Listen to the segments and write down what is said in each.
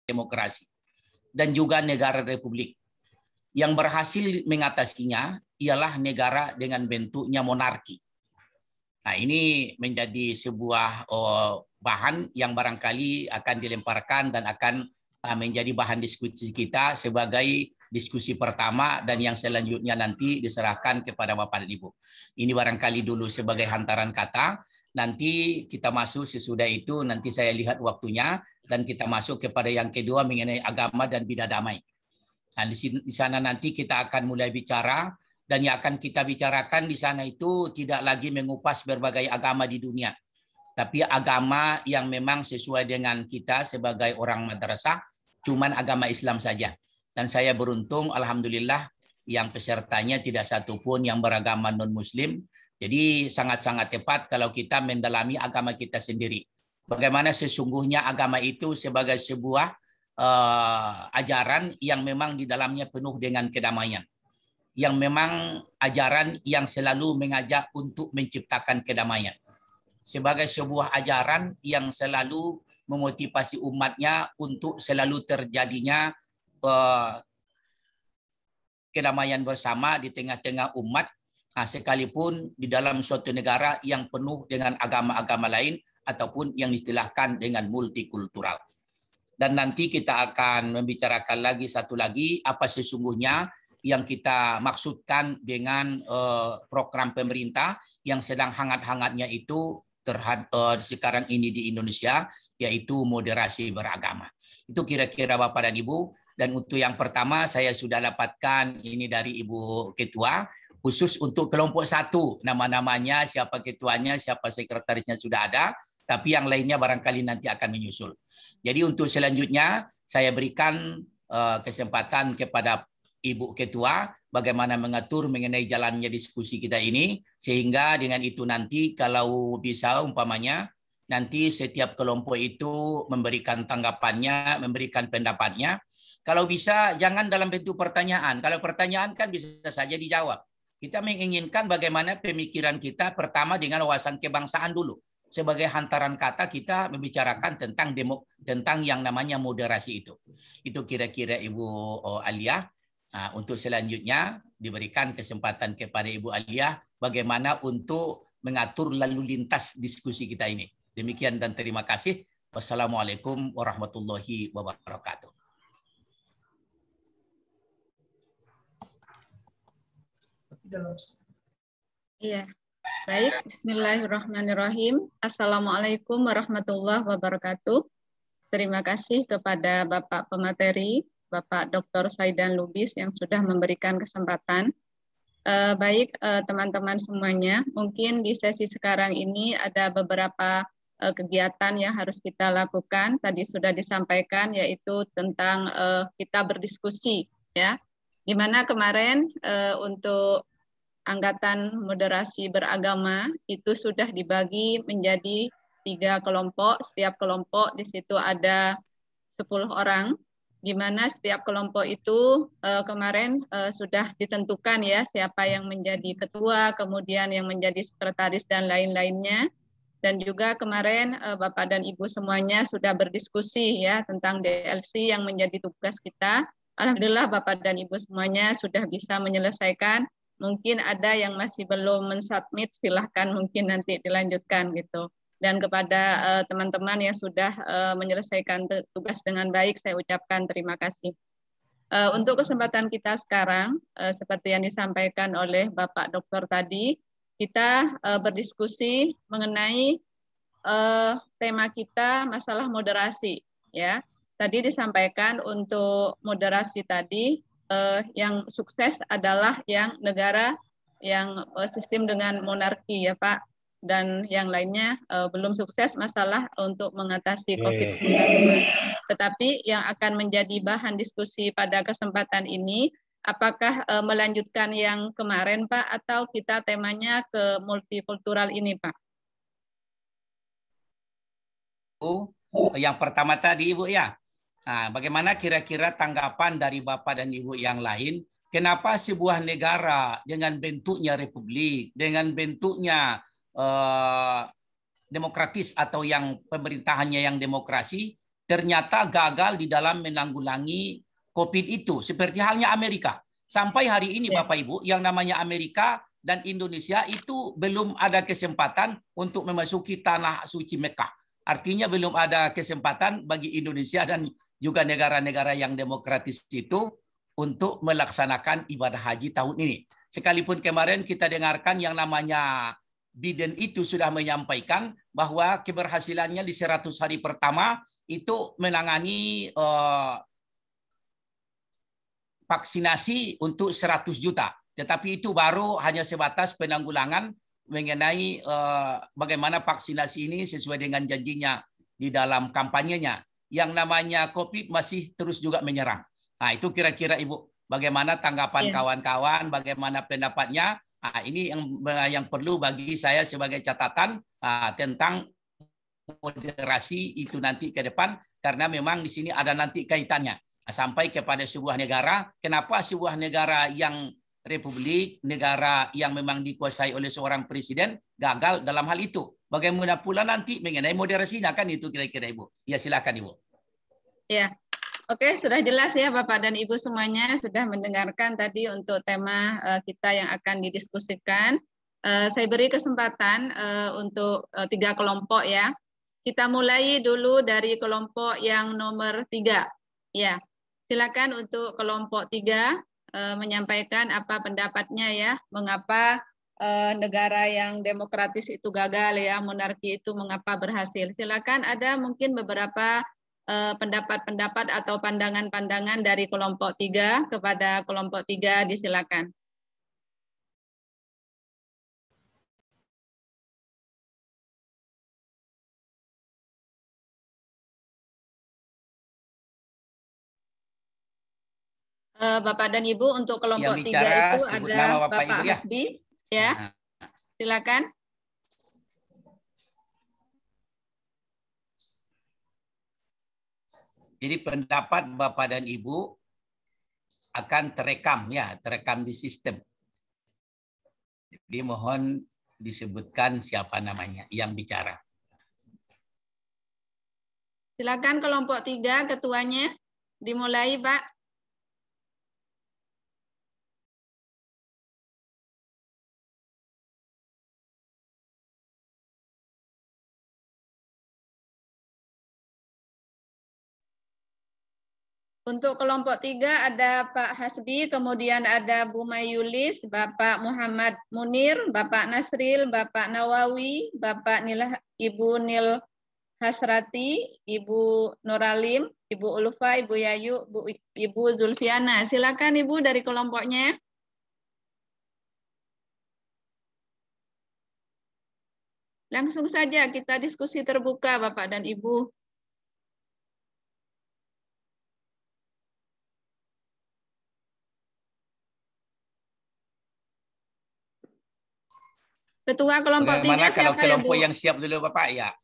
demokrasi dan juga negara republik. Yang berhasil mengatasinya ialah negara dengan bentuknya monarki. Nah, ini menjadi sebuah bahan yang barangkali akan dilemparkan dan akan menjadi bahan diskusi kita sebagai diskusi pertama, dan yang selanjutnya nanti diserahkan kepada Bapak dan Ibu. Ini barangkali dulu sebagai hantaran kata. Nanti kita masuk sesudah itu, nanti saya lihat waktunya, dan kita masuk kepada yang kedua mengenai agama dan bidang damai. Nah, di sana nanti kita akan mulai bicara, dan yang akan kita bicarakan di sana itu tidak lagi mengupas berbagai agama di dunia, tapi agama yang memang sesuai dengan kita sebagai orang madrasah, cuman agama Islam saja. Dan saya beruntung, alhamdulillah, yang pesertanya tidak satupun yang beragama non-Muslim. Jadi sangat-sangat tepat kalau kita mendalami agama kita sendiri. Bagaimana sesungguhnya agama itu sebagai sebuah ajaran yang memang di dalamnya penuh dengan kedamaian, yang memang ajaran yang selalu mengajak untuk menciptakan kedamaian, sebagai sebuah ajaran yang selalu memotivasi umatnya untuk selalu terjadinya kedamaian bersama di tengah-tengah umat, sekalipun di dalam suatu negara yang penuh dengan agama-agama lain ataupun yang diistilahkan dengan multikultural. Dan nanti kita akan membicarakan lagi satu lagi apa sesungguhnya yang kita maksudkan dengan program pemerintah yang sedang hangat-hangatnya itu terhadap sekarang ini di Indonesia, yaitu moderasi beragama. Itu kira-kira Bapak dan Ibu. Dan untuk yang pertama saya sudah dapatkan ini dari Ibu Ketua, khusus untuk kelompok 1, nama-namanya, siapa ketuanya, siapa sekretarisnya sudah ada. Tapi yang lainnya barangkali nanti akan menyusul. Jadi untuk selanjutnya saya berikan kesempatan kepada Ibu Ketua bagaimana mengatur mengenai jalannya diskusi kita ini, sehingga dengan itu nanti kalau bisa umpamanya nanti setiap kelompok itu memberikan tanggapannya, memberikan pendapatnya. Kalau bisa jangan dalam bentuk pertanyaan. Kalau pertanyaan kan bisa saja dijawab. Kita menginginkan bagaimana pemikiran kita pertama dengan wawasan kebangsaan dulu. Sebagai hantaran kata kita membicarakan tentang yang namanya moderasi itu. Itu kira-kira Ibu Alia. Nah, untuk selanjutnya diberikan kesempatan kepada Ibu Alia bagaimana untuk mengatur lalu lintas diskusi kita ini. Demikian dan terima kasih. Wassalamualaikum warahmatullahi wabarakatuh. Iya. Baik, bismillahirrahmanirrahim. Assalamualaikum warahmatullahi wabarakatuh. Terima kasih kepada Bapak Pemateri, Bapak Dr. Saidan Lubis yang sudah memberikan kesempatan. Baik, teman-teman semuanya, mungkin di sesi sekarang ini ada beberapa kegiatan yang harus kita lakukan. Tadi sudah disampaikan, yaitu tentang kita berdiskusi, ya. Gimana kemarin untuk Angkatan Moderasi Beragama itu sudah dibagi menjadi 3 kelompok. Setiap kelompok di situ ada 10 orang, di mana setiap kelompok itu kemarin sudah ditentukan ya siapa yang menjadi ketua, kemudian yang menjadi sekretaris dan lain-lainnya. Dan juga kemarin Bapak dan Ibu semuanya sudah berdiskusi ya tentang DLC yang menjadi tugas kita. Alhamdulillah Bapak dan Ibu semuanya sudah bisa menyelesaikan. Mungkin ada yang masih belum mensubmit, silahkan mungkin nanti dilanjutkan gitu. Dan kepada teman-teman yang sudah menyelesaikan tugas dengan baik, saya ucapkan terima kasih. Untuk kesempatan kita sekarang, seperti yang disampaikan oleh Bapak Dokter tadi, kita berdiskusi mengenai tema kita masalah moderasi. Ya, tadi disampaikan untuk moderasi tadi. Yang sukses adalah yang negara yang sistem dengan monarki ya Pak, dan yang lainnya belum sukses masalah untuk mengatasi COVID-19. Tetapi yang akan menjadi bahan diskusi pada kesempatan ini, apakah melanjutkan yang kemarin Pak, atau kita temanya ke multikultural ini Pak? Yang pertama tadi Ibu ya. Nah, bagaimana kira-kira tanggapan dari Bapak dan Ibu yang lain? Kenapa sebuah negara dengan bentuknya republik, dengan bentuknya demokratis atau yang pemerintahannya yang demokrasi, ternyata gagal di dalam menanggulangi COVID itu. Seperti halnya Amerika. Sampai hari ini Bapak Ibu, yang namanya Amerika dan Indonesia itu belum ada kesempatan untuk memasuki tanah suci Mekah. Artinya belum ada kesempatan bagi Indonesia dan juga negara-negara yang demokratis itu untuk melaksanakan ibadah haji tahun ini. Sekalipun kemarin kita dengarkan yang namanya Biden itu sudah menyampaikan bahwa keberhasilannya di 100 hari pertama itu menangani vaksinasi untuk 100 juta. Tetapi itu baru hanya sebatas penanggulangan mengenai bagaimana vaksinasi ini sesuai dengan janjinya di dalam kampanyenya. Yang namanya COVID masih terus juga menyerang. Nah, itu kira-kira Ibu, bagaimana tanggapan kawan-kawan, bagaimana pendapatnya? Nah, ini yang perlu bagi saya sebagai catatan tentang moderasi itu nanti ke depan, karena memang di sini ada nanti kaitannya sampai kepada sebuah negara. Kenapa sebuah negara yang republik, negara yang memang dikuasai oleh seorang presiden gagal dalam hal itu? Bagaimana pula nanti mengenai moderasinya, kan itu kira-kira Ibu. Ya, silakan Ibu. Ya, oke, sudah jelas ya Bapak dan Ibu semuanya sudah mendengarkan tadi untuk tema kita yang akan didiskusikan. Saya beri kesempatan untuk 3 kelompok ya. Kita mulai dulu dari kelompok yang nomor 3. Ya, silakan untuk kelompok 3 menyampaikan apa pendapatnya ya, mengapa negara yang demokratis itu gagal ya, monarki itu mengapa berhasil. Silakan, ada mungkin beberapa pendapat-pendapat atau pandangan-pandangan dari kelompok 3 kepada kelompok 3, disilakan. Bapak dan Ibu, untuk kelompok 3 itu ada Bapak Hasbi, ya. Silakan. Jadi pendapat Bapak dan Ibu akan terekam ya, terekam di sistem. Jadi mohon disebutkan siapa namanya yang bicara. Silakan kelompok 3, ketuanya. Dimulai, Pak. Untuk kelompok 3 ada Pak Hasbi, kemudian ada Bu Mayulis, Bapak Muhammad Munir, Bapak Nasril, Bapak Nawawi, Ibu Nil Hasrati, Ibu Nuralim, Ibu Ulfa, Ibu Yayu, Ibu Zulfiana. Silakan Ibu dari kelompoknya. Langsung saja kita diskusi terbuka Bapak dan Ibu. Ketua kelompok 3 Bagaimana kalau siapa kelompok ya, Bu? yang siap dulu Bapak ya?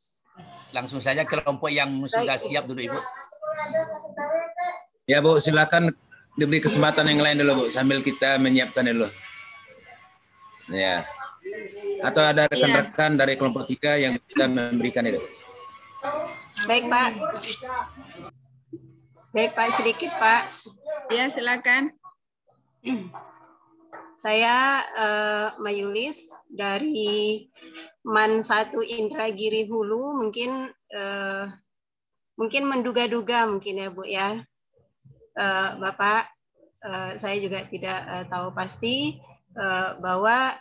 Langsung saja kelompok yang sudah siap dulu Ibu. Ya Bu, silakan diberi kesempatan yang lain dulu Bu, sambil kita menyiapkan dulu. Ya. Atau ada rekan-rekan dari kelompok 3 yang bisa memberikan itu. Baik Pak. Baik Pak, sedikit Pak. Ya, silakan. Saya Mayulis dari MAN 1 Indragiri Hulu, mungkin menduga-duga mungkin ya Bu ya. Bapak, saya juga tidak tahu pasti bahwa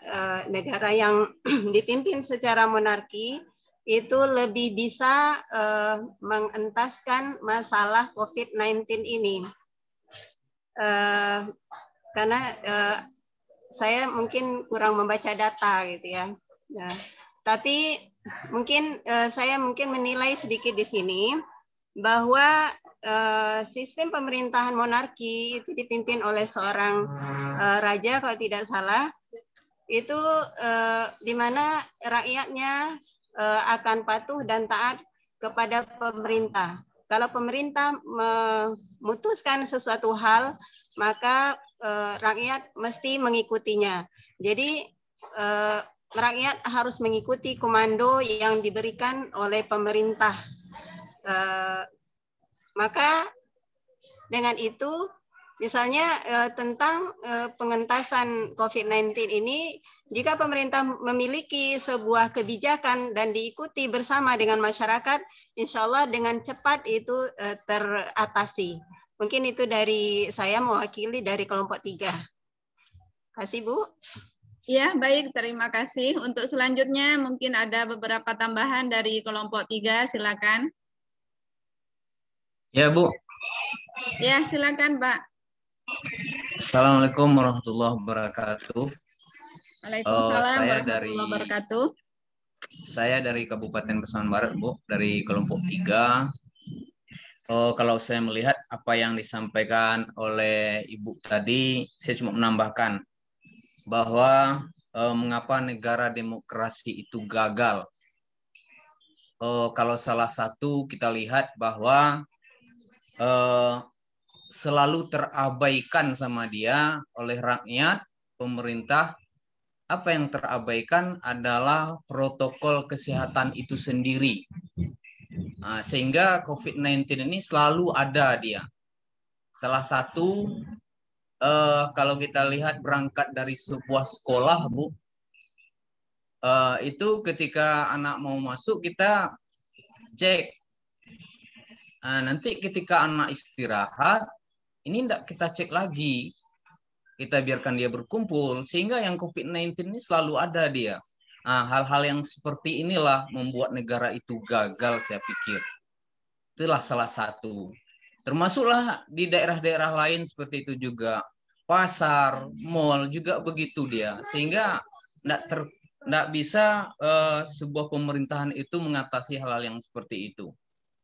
negara yang dipimpin secara monarki itu lebih bisa mengentaskan masalah COVID-19 ini. Karena saya mungkin kurang membaca data gitu ya. Nah, tapi mungkin saya menilai sedikit di sini bahwa sistem pemerintahan monarki itu dipimpin oleh seorang raja kalau tidak salah, itu di mana rakyatnya akan patuh dan taat kepada pemerintah. Kalau pemerintah memutuskan sesuatu hal, maka rakyat mesti mengikutinya. Jadi rakyat harus mengikuti komando yang diberikan oleh pemerintah. Maka dengan itu, misalnya tentang pengentasan COVID-19 ini, jika pemerintah memiliki sebuah kebijakan dan diikuti bersama dengan masyarakat, insya Allah dengan cepat itu teratasi. Mungkin itu dari saya mewakili dari kelompok 3. Kasih Bu. Ya, baik. Terima kasih. Untuk selanjutnya mungkin ada beberapa tambahan dari kelompok 3. Silakan. Ya Bu. Ya, silakan Pak. Assalamualaikum warahmatullahi wabarakatuh. Waalaikumsalam warahmatullahi wabarakatuh. Saya dari Kabupaten Pasaman Barat, Bu, dari kelompok 3. Kalau saya melihat apa yang disampaikan oleh Ibu tadi, saya cuma menambahkan bahwa mengapa negara demokrasi itu gagal. Kalau salah satu kita lihat bahwa selalu terabaikan sama dia oleh rakyat, pemerintah. Apa yang terabaikan adalah protokol kesehatan itu sendiri. Nah, sehingga COVID-19 ini selalu ada dia. Salah satu, kalau kita lihat berangkat dari sebuah sekolah, Bu, itu ketika anak mau masuk kita cek. Nah, nanti ketika anak istirahat, ini tidak kita cek lagi. Kita biarkan dia berkumpul, sehingga yang COVID-19 ini selalu ada dia. Nah, hal-hal yang seperti inilah membuat negara itu gagal, saya pikir. Itulah salah satu. Termasuklah di daerah-daerah lain seperti itu juga. Pasar, mal juga begitu dia. Sehingga tidak bisa sebuah pemerintahan itu mengatasi hal-hal yang seperti itu.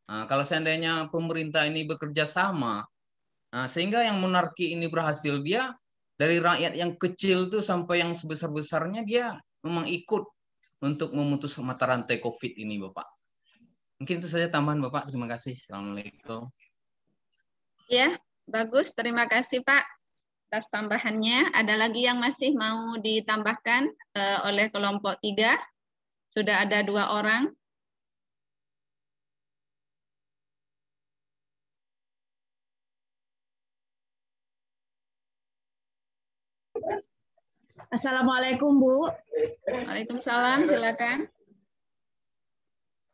Nah, kalau seandainya pemerintah ini bekerja sama, sehingga yang monarki ini berhasil, dia dari rakyat yang kecil tuh sampai yang sebesar-besarnya dia memang ikut untuk memutus mata rantai COVID ini, Bapak. Mungkin itu saja tambahan, Bapak. Terima kasih. Assalamualaikum. Ya, bagus. Terima kasih, Pak, atas tambahannya. Ada lagi yang masih mau ditambahkan oleh kelompok 3? Sudah ada 2 orang. Assalamualaikum Bu. Waalaikumsalam, silakan.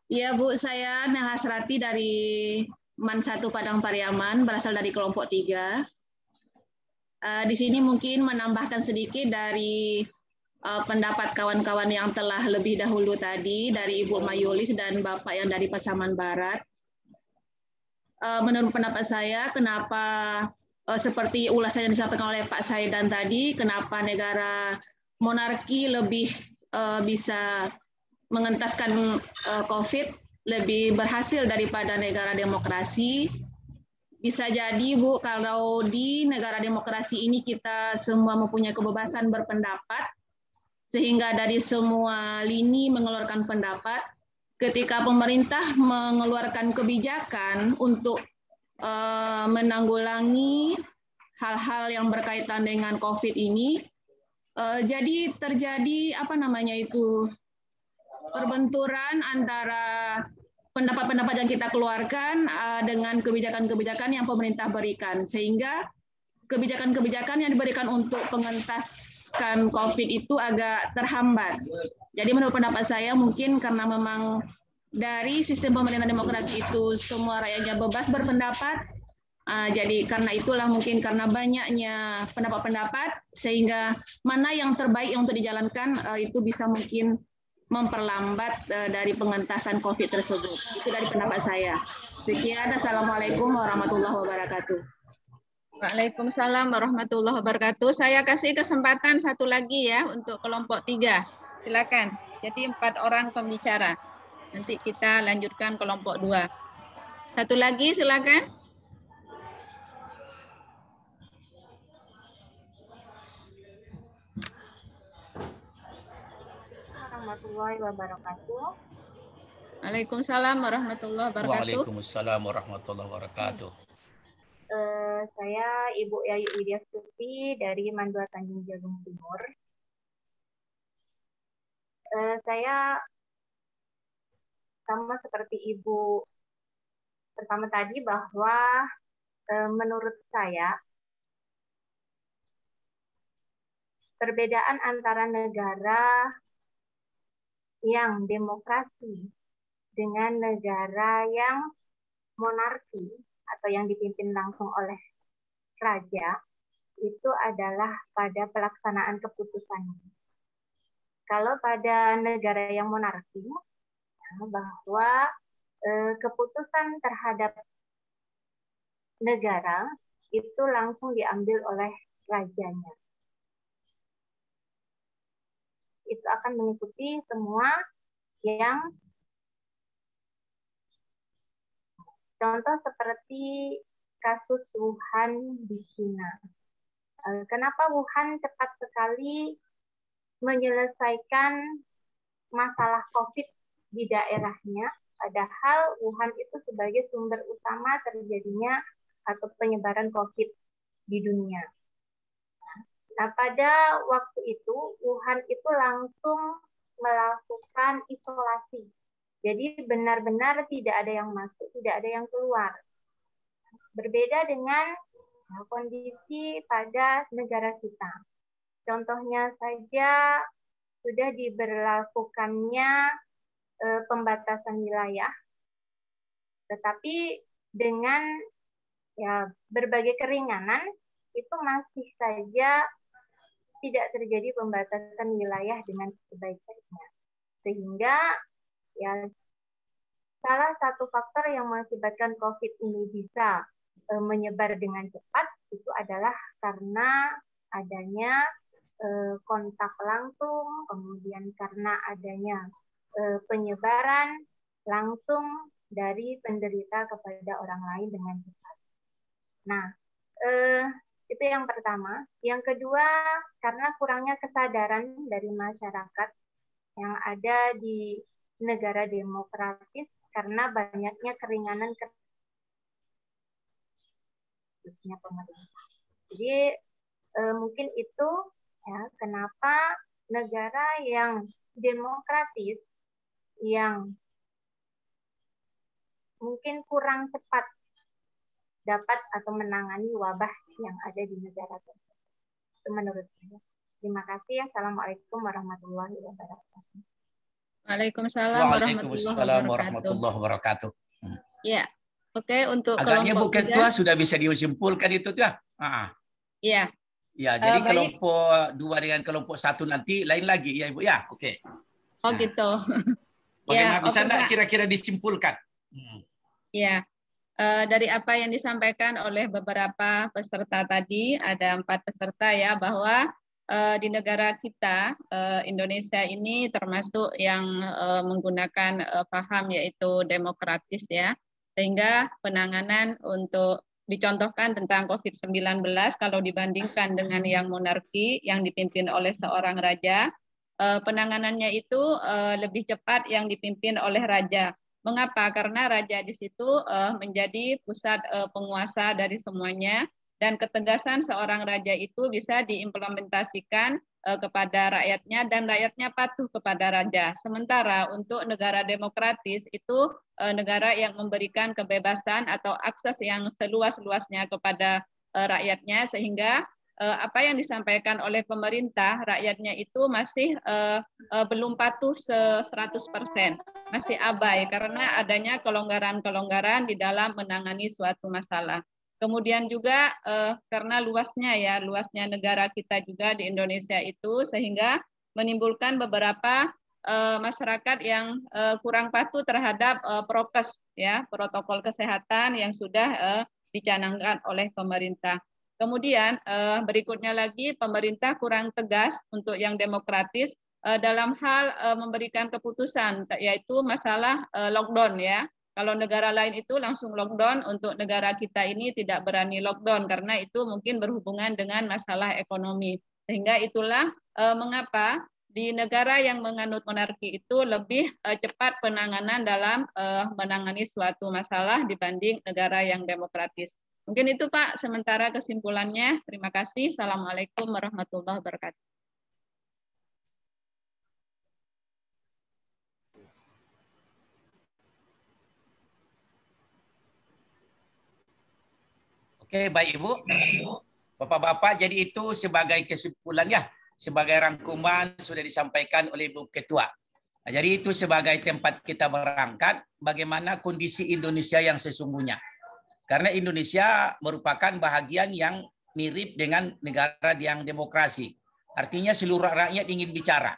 Ya Bu, saya Nahasrati dari MAN 1 Padang Pariaman, berasal dari kelompok 3. Di sini mungkin menambahkan sedikit dari pendapat kawan-kawan yang telah lebih dahulu tadi, dari Ibu Mayulis dan Bapak yang dari Pasaman Barat. Menurut pendapat saya, kenapa seperti ulasan yang disampaikan oleh Pak Saidan tadi, kenapa negara monarki lebih bisa mengentaskan COVID, lebih berhasil daripada negara demokrasi. Bisa jadi Bu, kalau di negara demokrasi ini kita semua mempunyai kebebasan berpendapat, sehingga dari semua lini mengeluarkan pendapat. Ketika pemerintah mengeluarkan kebijakan untuk menanggulangi hal-hal yang berkaitan dengan COVID ini, jadi terjadi perbenturan antara pendapat-pendapat yang kita keluarkan dengan kebijakan-kebijakan yang pemerintah berikan, sehingga kebijakan-kebijakan yang diberikan untuk pengentaskan COVID itu agak terhambat. Jadi menurut pendapat saya mungkin karena memang dari sistem pemerintahan demokrasi itu semua rakyatnya bebas berpendapat, jadi karena itulah mungkin karena banyaknya pendapat-pendapat sehingga mana yang terbaik untuk dijalankan itu bisa mungkin memperlambat dari pengentasan COVID tersebut. Itu dari pendapat saya. Sekian, Assalamualaikum warahmatullahi wabarakatuh. Waalaikumsalam warahmatullahi wabarakatuh. Saya kasih kesempatan satu lagi ya untuk kelompok 3. Silakan. Jadi 4 orang pembicara. Nanti kita lanjutkan kelompok 2. Satu lagi silakan. Warahmatullahi wabarakatuh. Waalaikumsalam warahmatullahi wabarakatuh. Waalaikumsalam warahmatullahi wabarakatuh. Saya Ibu Yayu Widyastuti dari MAN 2 Tanjung Jabung Timur. Saya sama seperti Ibu pertama tadi bahwa menurut saya perbedaan antara negara yang demokrasi dengan negara yang monarki atau yang dipimpin langsung oleh raja itu adalah pada pelaksanaan keputusannya. Kalau pada negara yang monarki, bahwa keputusan terhadap negara itu langsung diambil oleh rajanya. Itu akan mengikuti semua yang contoh seperti kasus Wuhan di Cina. Kenapa Wuhan cepat sekali menyelesaikan masalah COVID di daerahnya, padahal Wuhan itu sebagai sumber utama terjadinya atau penyebaran COVID di dunia. Nah, pada waktu itu, Wuhan itu langsung melakukan isolasi. Jadi benar-benar tidak ada yang masuk, tidak ada yang keluar. Berbeda dengan kondisi pada negara kita. Contohnya saja sudah diberlakukannya pembatasan wilayah, tetapi dengan berbagai keringanan itu masih saja tidak terjadi pembatasan wilayah dengan sebaik-baiknya. Sehingga salah satu faktor yang mengakibatkan COVID ini bisa menyebar dengan cepat itu adalah karena adanya kontak langsung, kemudian karena adanya penyebaran langsung dari penderita kepada orang lain dengan cepat. Nah, itu yang pertama. Yang kedua, karena kurangnya kesadaran dari masyarakat yang ada di negara demokratis, karena banyaknya keringanan khususnya pemerintah. Jadi mungkin itu kenapa negara yang demokratis yang mungkin kurang cepat dapat atau menangani wabah yang ada di negara tersebut. Itu menurut saya. Terima kasih. Assalamualaikum warahmatullahi wabarakatuh. Waalaikumsalam warahmatullahi wabarakatuh. Ya, oke, untuk agaknya Bu kelompok Ketua sudah bisa disimpulkan itu tuh. Iya. Ya, jadi baik. kelompok 2 dengan kelompok 1 nanti lain lagi ya Ibu ya. Oke. Oh gitu. Bagaimana bisa enggak Pak. kira-kira disimpulkan? Ya. Dari apa yang disampaikan oleh beberapa peserta tadi, ada 4 peserta ya, bahwa di negara kita, Indonesia ini termasuk yang menggunakan paham yaitu demokratis ya, sehingga penanganan untuk dicontohkan tentang COVID-19 kalau dibandingkan dengan yang monarki yang dipimpin oleh seorang raja, penanganannya itu lebih cepat yang dipimpin oleh raja. Mengapa? Karena raja di situ menjadi pusat penguasa dari semuanya, dan ketegasan seorang raja itu bisa diimplementasikan kepada rakyatnya dan rakyatnya patuh kepada raja. Sementara untuk negara demokratis itu negara yang memberikan kebebasan atau akses yang seluas-luasnya kepada rakyatnya, sehingga apa yang disampaikan oleh pemerintah, rakyatnya itu masih belum patuh 100%, masih abai karena adanya kelonggaran-kelonggaran di dalam menangani suatu masalah. Kemudian juga karena luasnya negara kita juga di Indonesia itu, sehingga menimbulkan beberapa masyarakat yang kurang patuh terhadap prokes ya, protokol kesehatan yang sudah dicanangkan oleh pemerintah. Kemudian berikutnya lagi, pemerintah kurang tegas untuk yang demokratis dalam hal memberikan keputusan, yaitu masalah lockdown ya. Kalau negara lain itu langsung lockdown, untuk negara kita ini tidak berani lockdown karena itu mungkin berhubungan dengan masalah ekonomi. Sehingga itulah mengapa di negara yang menganut monarki itu lebih cepat penanganan dalam menangani suatu masalah dibanding negara yang demokratis. Mungkin itu Pak, sementara kesimpulannya. Terima kasih. Assalamualaikum warahmatullahi wabarakatuh. Oke, baik Ibu. Bapak-bapak, jadi itu sebagai kesimpulan ya, sebagai rangkuman sudah disampaikan oleh Ibu Ketua. Nah, jadi itu sebagai tempat kita berangkat bagaimana kondisi Indonesia yang sesungguhnya. Karena Indonesia merupakan bahagian yang mirip dengan negara yang demokrasi. Artinya seluruh rakyat ingin bicara.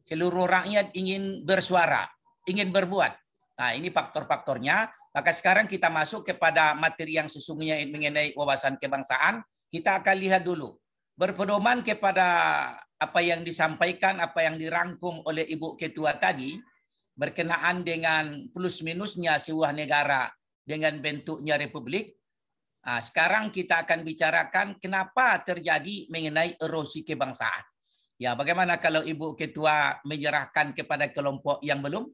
Seluruh rakyat ingin bersuara, ingin berbuat. Nah, ini faktor-faktornya. Maka sekarang kita masuk kepada materi yang sesungguhnya mengenai wawasan kebangsaan. Kita akan lihat dulu. Berpedoman kepada apa yang disampaikan, apa yang dirangkum oleh Ibu Ketua tadi, berkenaan dengan plus minusnya sebuah negara dengan bentuknya republik. Nah, sekarang kita akan bicarakan kenapa terjadi mengenai erosi kebangsaan. Ya, bagaimana kalau Ibu Ketua menyerahkan kepada kelompok yang belum?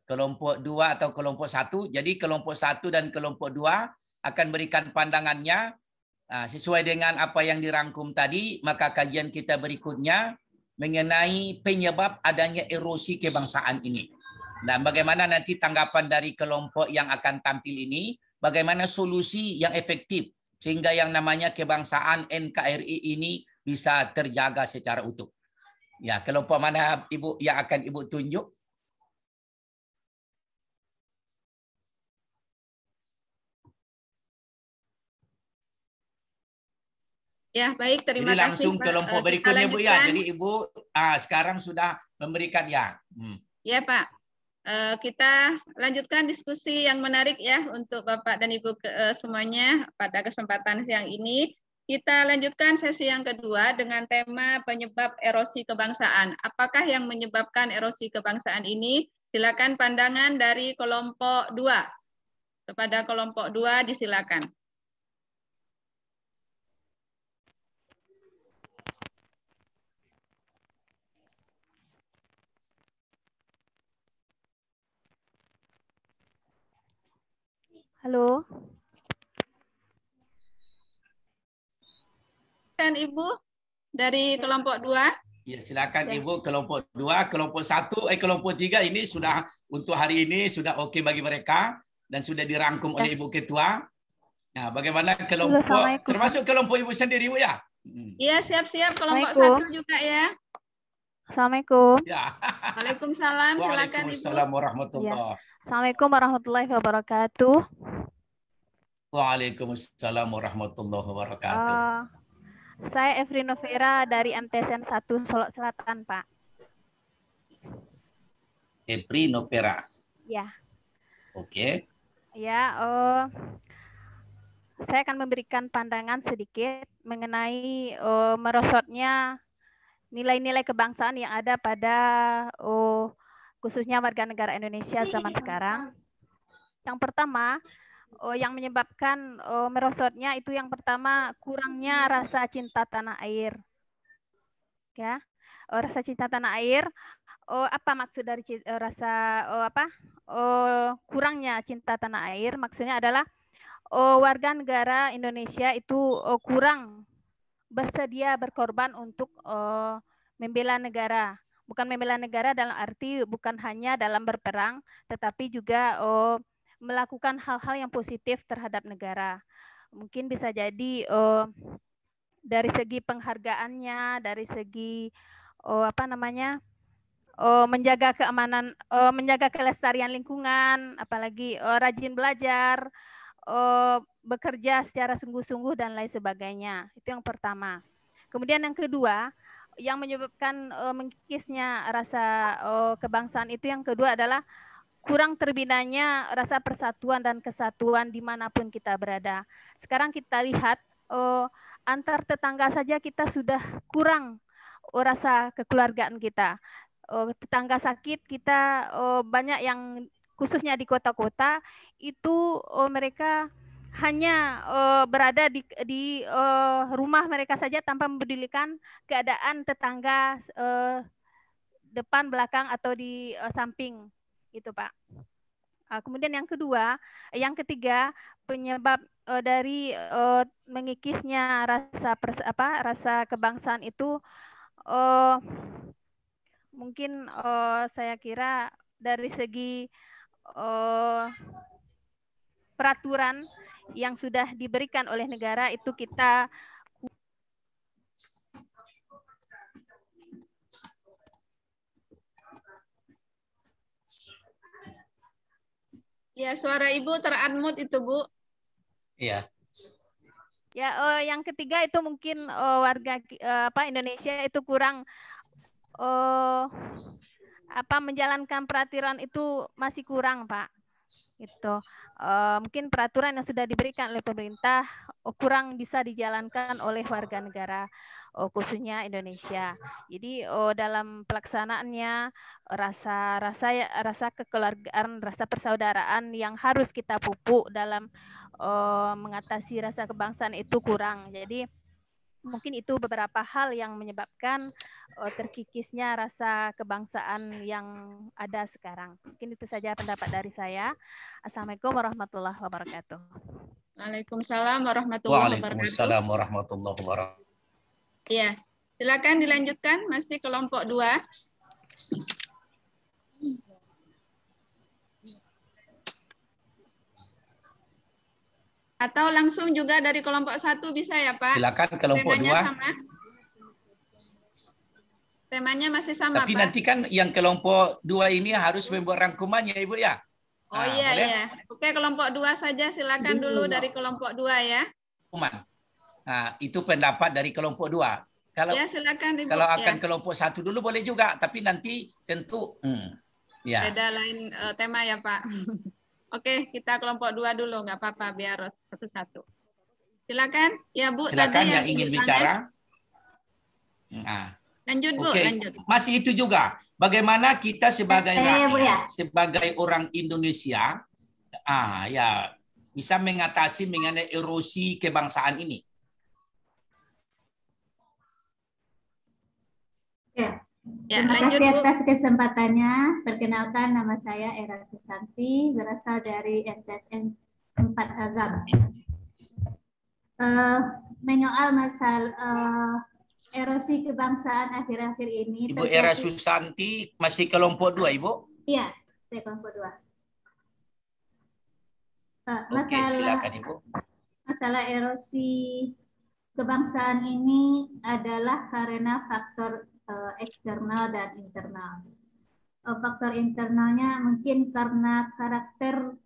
Kelompok 2 atau kelompok 1. Jadi kelompok 1 dan kelompok 2 akan berikan pandangannya sesuai dengan apa yang dirangkum tadi. Maka kajian kita berikutnya mengenai penyebab adanya erosi kebangsaan ini. Dan bagaimana nanti tanggapan dari kelompok yang akan tampil ini, bagaimana solusi yang efektif sehingga yang namanya kebangsaan NKRI ini bisa terjaga secara utuh. Ya, kelompok mana Ibu yang akan Ibu tunjuk? Ya, baik. Terima Jadi kasih. langsung kelompok berikutnya, Bu ya. Jadi Ibu sekarang sudah memberikan ya. Ya, Pak. Kita lanjutkan diskusi yang menarik ya untuk Bapak dan Ibu semuanya pada kesempatan siang ini. Kita lanjutkan sesi yang kedua dengan tema penyebab erosi kebangsaan. Apakah yang menyebabkan erosi kebangsaan ini? Silakan pandangan dari kelompok 2. Kepada kelompok 2 disilakan. Halo. Kan Ibu dari kelompok 2. Ya, silakan Ibu kelompok 2, kelompok 1, kelompok 3 ini sudah untuk hari ini sudah oke bagi mereka dan sudah dirangkum oleh Ibu Ketua. Nah, bagaimana kelompok termasuk kelompok Ibu sendiri, Bu ya? Iya, siap-siap kelompok 1 juga ya. Assalamualaikum. Ya. Waalaikumsalam. Silakan Ibu. Waalaikumsalam warahmatullahi. Ya. Assalamualaikum warahmatullahi wabarakatuh. Waalaikumsalam warahmatullahi wabarakatuh. Saya Evri Novera dari MTSN 1 Solok Selatan, Pak. Evri Novera. Ya. Oke. Ya, saya akan memberikan pandangan sedikit mengenai merosotnya nilai-nilai kebangsaan yang ada pada khususnya warga negara Indonesia zaman sekarang. Yang pertama, yang menyebabkan merosotnya itu yang pertama kurangnya rasa cinta tanah air. Ya, rasa cinta tanah air. Apa maksud dari kurangnya cinta tanah air? Maksudnya adalah warga negara Indonesia itu kurang bersedia berkorban untuk membela negara. Bukan membela negara dalam arti bukan hanya dalam berperang, tetapi juga melakukan hal-hal yang positif terhadap negara. Mungkin bisa jadi dari segi penghargaannya, dari segi menjaga keamanan, menjaga kelestarian lingkungan, apalagi rajin belajar, bekerja secara sungguh-sungguh dan lain sebagainya. Itu yang pertama. Kemudian yang kedua, yang menyebabkan mengikisnya rasa kebangsaan itu yang kedua adalah kurang terbinanya rasa persatuan dan kesatuan dimanapun kita berada. Sekarang kita lihat antar tetangga saja kita sudah kurang rasa kekeluargaan kita. Tetangga sakit kita banyak yang khususnya di kota-kota itu mereka hanya berada di rumah mereka saja tanpa mempedulikan keadaan tetangga depan, belakang atau di samping gitu, Pak. Kemudian yang kedua, yang ketiga penyebab dari mengikisnya rasa kebangsaan itu mungkin saya kira dari segi peraturan yang sudah diberikan oleh negara itu kita Ya, suara Ibu ter-unmute itu, Bu. Iya. ya yang ketiga itu mungkin warga Indonesia itu kurang menjalankan peraturan itu masih kurang, Pak. Gitu. Mungkin peraturan yang sudah diberikan oleh pemerintah kurang bisa dijalankan oleh warga negara, khususnya Indonesia. Jadi dalam pelaksanaannya rasa kekeluargaan, rasa persaudaraan yang harus kita pupuk dalam mengatasi rasa kebangsaan itu kurang. Jadi mungkin itu beberapa hal yang menyebabkan terkikisnya rasa kebangsaan yang ada sekarang. Mungkin itu saja pendapat dari saya. Assalamualaikum warahmatullahi wabarakatuh. Waalaikumsalam warahmatullahi wabarakatuh. Waalaikumsalam warahmatullahi wabarakatuh. Iya, silakan dilanjutkan, masih kelompok 2. Atau langsung juga dari kelompok 1 bisa ya, Pak? Silakan kelompok 2. Sama. Temanya masih sama, Tapi Pak. nanti kan yang kelompok 2 ini harus membuat rangkumannya, Ibu ya. Oh iya, boleh? iya. Oke, kelompok 2 saja. Silakan dulu dari kelompok 2 ya. Nah, itu pendapat dari kelompok 2. Kalau ya, silakan Ibu. Kalau akan kelompok 1 dulu boleh juga, tapi nanti tentu ya. Beda lain tema ya, Pak. Oke, kita kelompok 2 dulu, nggak apa-apa, biar satu-satu. Silakan, ya Bu. Silakan tadi yang ingin bicara. Nah. Lanjut Bu, lanjut. Masih itu juga. Bagaimana kita sebagai rakyat, sebagai orang Indonesia, ya bisa mengatasi mengenai erosi kebangsaan ini. Terima kasih atas kesempatannya. Perkenalkan, nama saya Era Susanti, berasal dari MTSN 4 Agam. Menyoal masalah erosi kebangsaan akhir-akhir ini. Ibu Era Susanti masih kelompok 2, Ibu? Iya, saya kelompok 2. Oke, silakan Ibu. Masalah erosi kebangsaan ini adalah karena faktor eksternal dan internal. Faktor internalnya mungkin karena karakter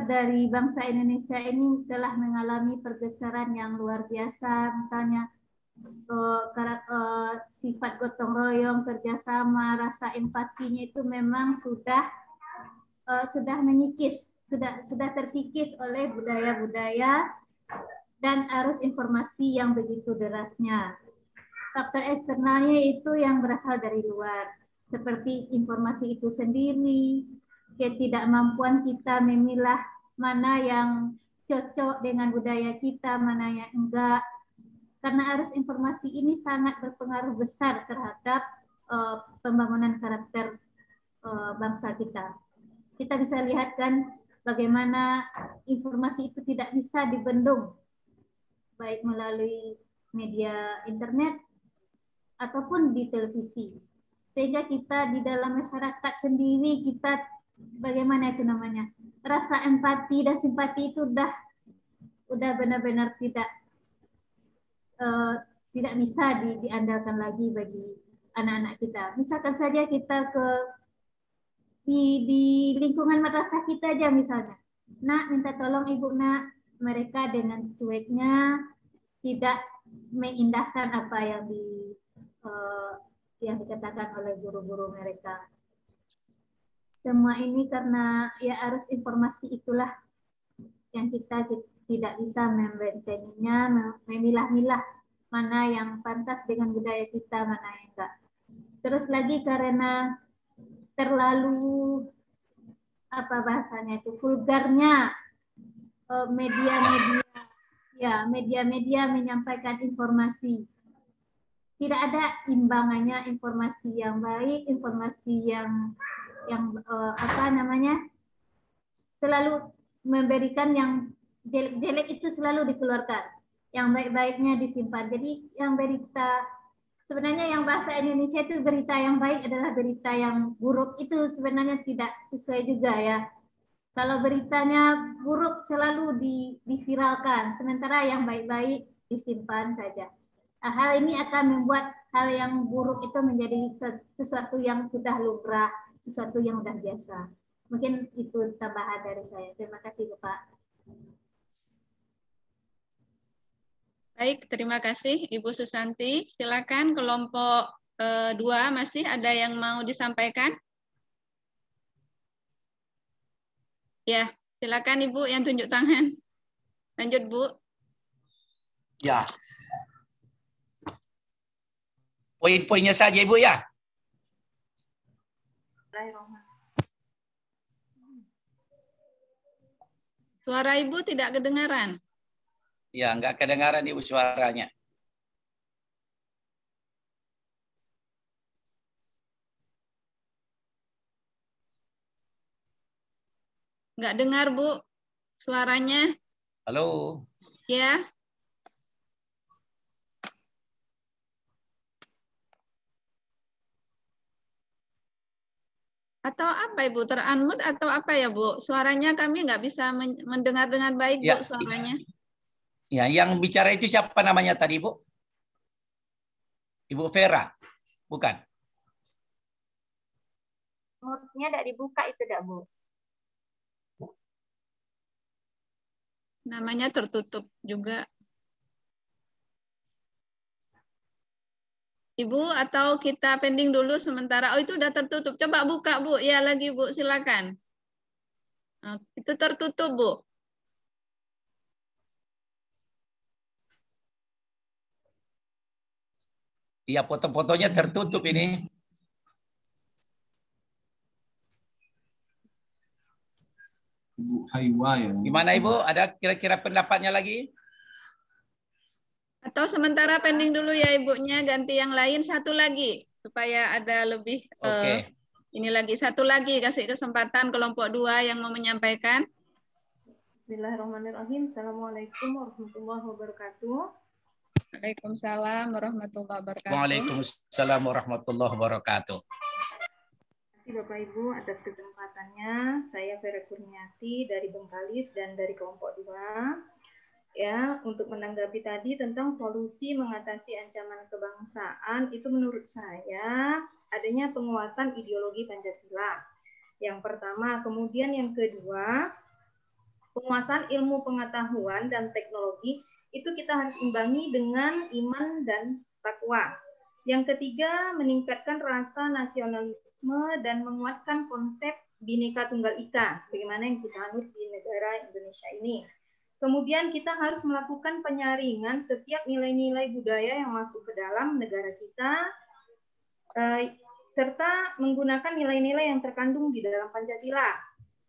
dari bangsa Indonesia ini telah mengalami pergeseran yang luar biasa, misalnya sifat gotong royong, kerjasama, rasa empatinya itu memang sudah mengikis, sudah terkikis oleh budaya-budaya dan arus informasi yang begitu derasnya. Faktor eksternalnya itu yang berasal dari luar, seperti informasi itu sendiri, ketidakmampuan kita memilah mana yang cocok dengan budaya kita, mana yang enggak. Karena arus informasi ini sangat berpengaruh besar terhadap pembangunan karakter bangsa kita. Kita bisa lihat kan bagaimana informasi itu tidak bisa dibendung, baik melalui media internet ataupun di televisi. Sehingga kita di dalam masyarakat sendiri, kita bagaimana itu namanya, rasa empati dan simpati itu udah benar-benar tidak bisa diandalkan lagi bagi anak-anak kita. Misalkan saja kita di lingkungan madrasah kita aja misalnya, nak minta tolong ibu nak, mereka dengan cueknya tidak mengindahkan apa yang dikatakan oleh guru-guru mereka. Semua ini karena ya arus informasi itulah yang kita tidak bisa membentenginya, memilah-milah mana yang pantas dengan budaya kita, mana yang enggak. Terus lagi karena terlalu vulgarnya media-media menyampaikan informasi. Tidak ada imbangannya informasi yang baik, informasi yang selalu memberikan yang jelek-jelek itu selalu dikeluarkan, yang baik-baiknya disimpan. Jadi yang berita sebenarnya yang bahasa Indonesia itu berita yang baik adalah berita yang buruk, itu sebenarnya tidak sesuai juga ya. Kalau beritanya buruk selalu diviralkan, sementara yang baik-baik disimpan saja. Hal ini akan membuat hal yang buruk itu menjadi sesuatu yang sudah lumrah, sesuatu yang sudah biasa. Mungkin itu tambahan dari saya. Terima kasih, Bapak. Baik, terima kasih Ibu Susanti. Silakan kelompok 2 masih ada yang mau disampaikan? Ya, silakan Ibu yang tunjuk tangan. Lanjut, Bu. Ya. Poin-poinnya saja, Ibu ya. Suara Ibu tidak kedengaran. Ya, nggak kedengaran Ibu suaranya. Nggak dengar, Bu, suaranya. Halo. Ya. Atau apa Ibu, ter-unmute atau apa ya Bu? Suaranya kami nggak bisa mendengar dengan baik Bu, suaranya. Ya, yang bicara itu siapa namanya tadi Bu? Ibu Vera, bukan? Mute-nya tidak dibuka itu tidak Bu? Namanya tertutup juga. Ibu, atau kita pending dulu sementara. Oh, itu udah tertutup. Coba buka, Bu. Ya, lagi, Bu. Silakan. Oh, itu tertutup, Bu. Iya, foto-fotonya tertutup ini. Ibu Haiwa ya. Gimana Ibu? Ada kira-kira pendapatnya lagi? Atau sementara pending dulu ya Ibunya, ganti yang lain satu lagi supaya ada lebih. Oke. Ini lagi satu lagi, kasih kesempatan kelompok 2 yang mau menyampaikan. Bismillahirrahmanirrahim. Assalamualaikum warahmatullahi wabarakatuh. Waalaikumsalam warahmatullahi wabarakatuh. Waalaikumsalam warahmatullahi wabarakatuh. Terima kasih Bapak Ibu atas kesempatannya. Saya Vera Kurniati dari Bengkalis dan dari kelompok 2. Ya, untuk menanggapi tadi tentang solusi mengatasi ancaman kebangsaan, itu menurut saya adanya penguatan ideologi Pancasila. Yang pertama, kemudian yang kedua, penguasaan ilmu pengetahuan dan teknologi itu kita harus imbangi dengan iman dan takwa. Yang ketiga, meningkatkan rasa nasionalisme dan menguatkan konsep Bhinneka Tunggal Ika sebagaimana yang kita anut di negara Indonesia ini. Kemudian kita harus melakukan penyaringan setiap nilai-nilai budaya yang masuk ke dalam negara kita, serta menggunakan nilai-nilai yang terkandung di dalam Pancasila.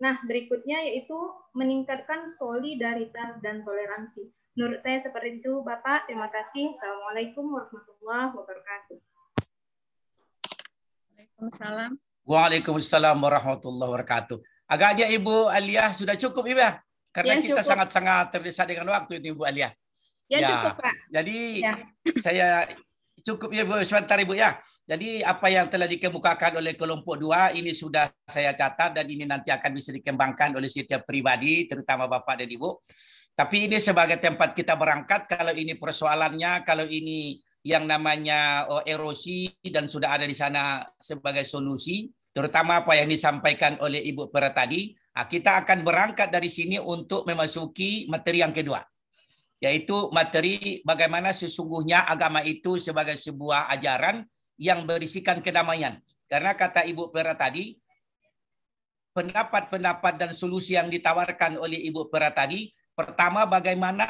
Nah, berikutnya yaitu meningkatkan solidaritas dan toleransi. Menurut saya seperti itu, Bapak. Terima kasih. Assalamualaikum warahmatullahi wabarakatuh. Waalaikumsalam. Waalaikumsalam warahmatullahi wabarakatuh. Agaknya Ibu Alia sudah cukup Ibu ya? Karena ya, kita sangat-sangat terdesak dengan waktu ini, Bu Alia. Ya, cukup, Pak. Jadi, saya cukup ya, Bu, sebentar, Ibu ya. Jadi, apa yang telah dikemukakan oleh kelompok 2, ini sudah saya catat dan ini nanti akan bisa dikembangkan oleh setiap pribadi, terutama Bapak dan Ibu. Tapi ini sebagai tempat kita berangkat, kalau ini persoalannya, kalau ini yang namanya erosi dan sudah ada di sana sebagai solusi, terutama apa yang disampaikan oleh Ibu Vera tadi, kita akan berangkat dari sini untuk memasuki materi yang kedua, yaitu materi bagaimana sesungguhnya agama itu sebagai sebuah ajaran yang berisikan kedamaian. Karena kata Ibu Vera tadi, pendapat-pendapat dan solusi yang ditawarkan oleh Ibu Vera tadi, pertama bagaimana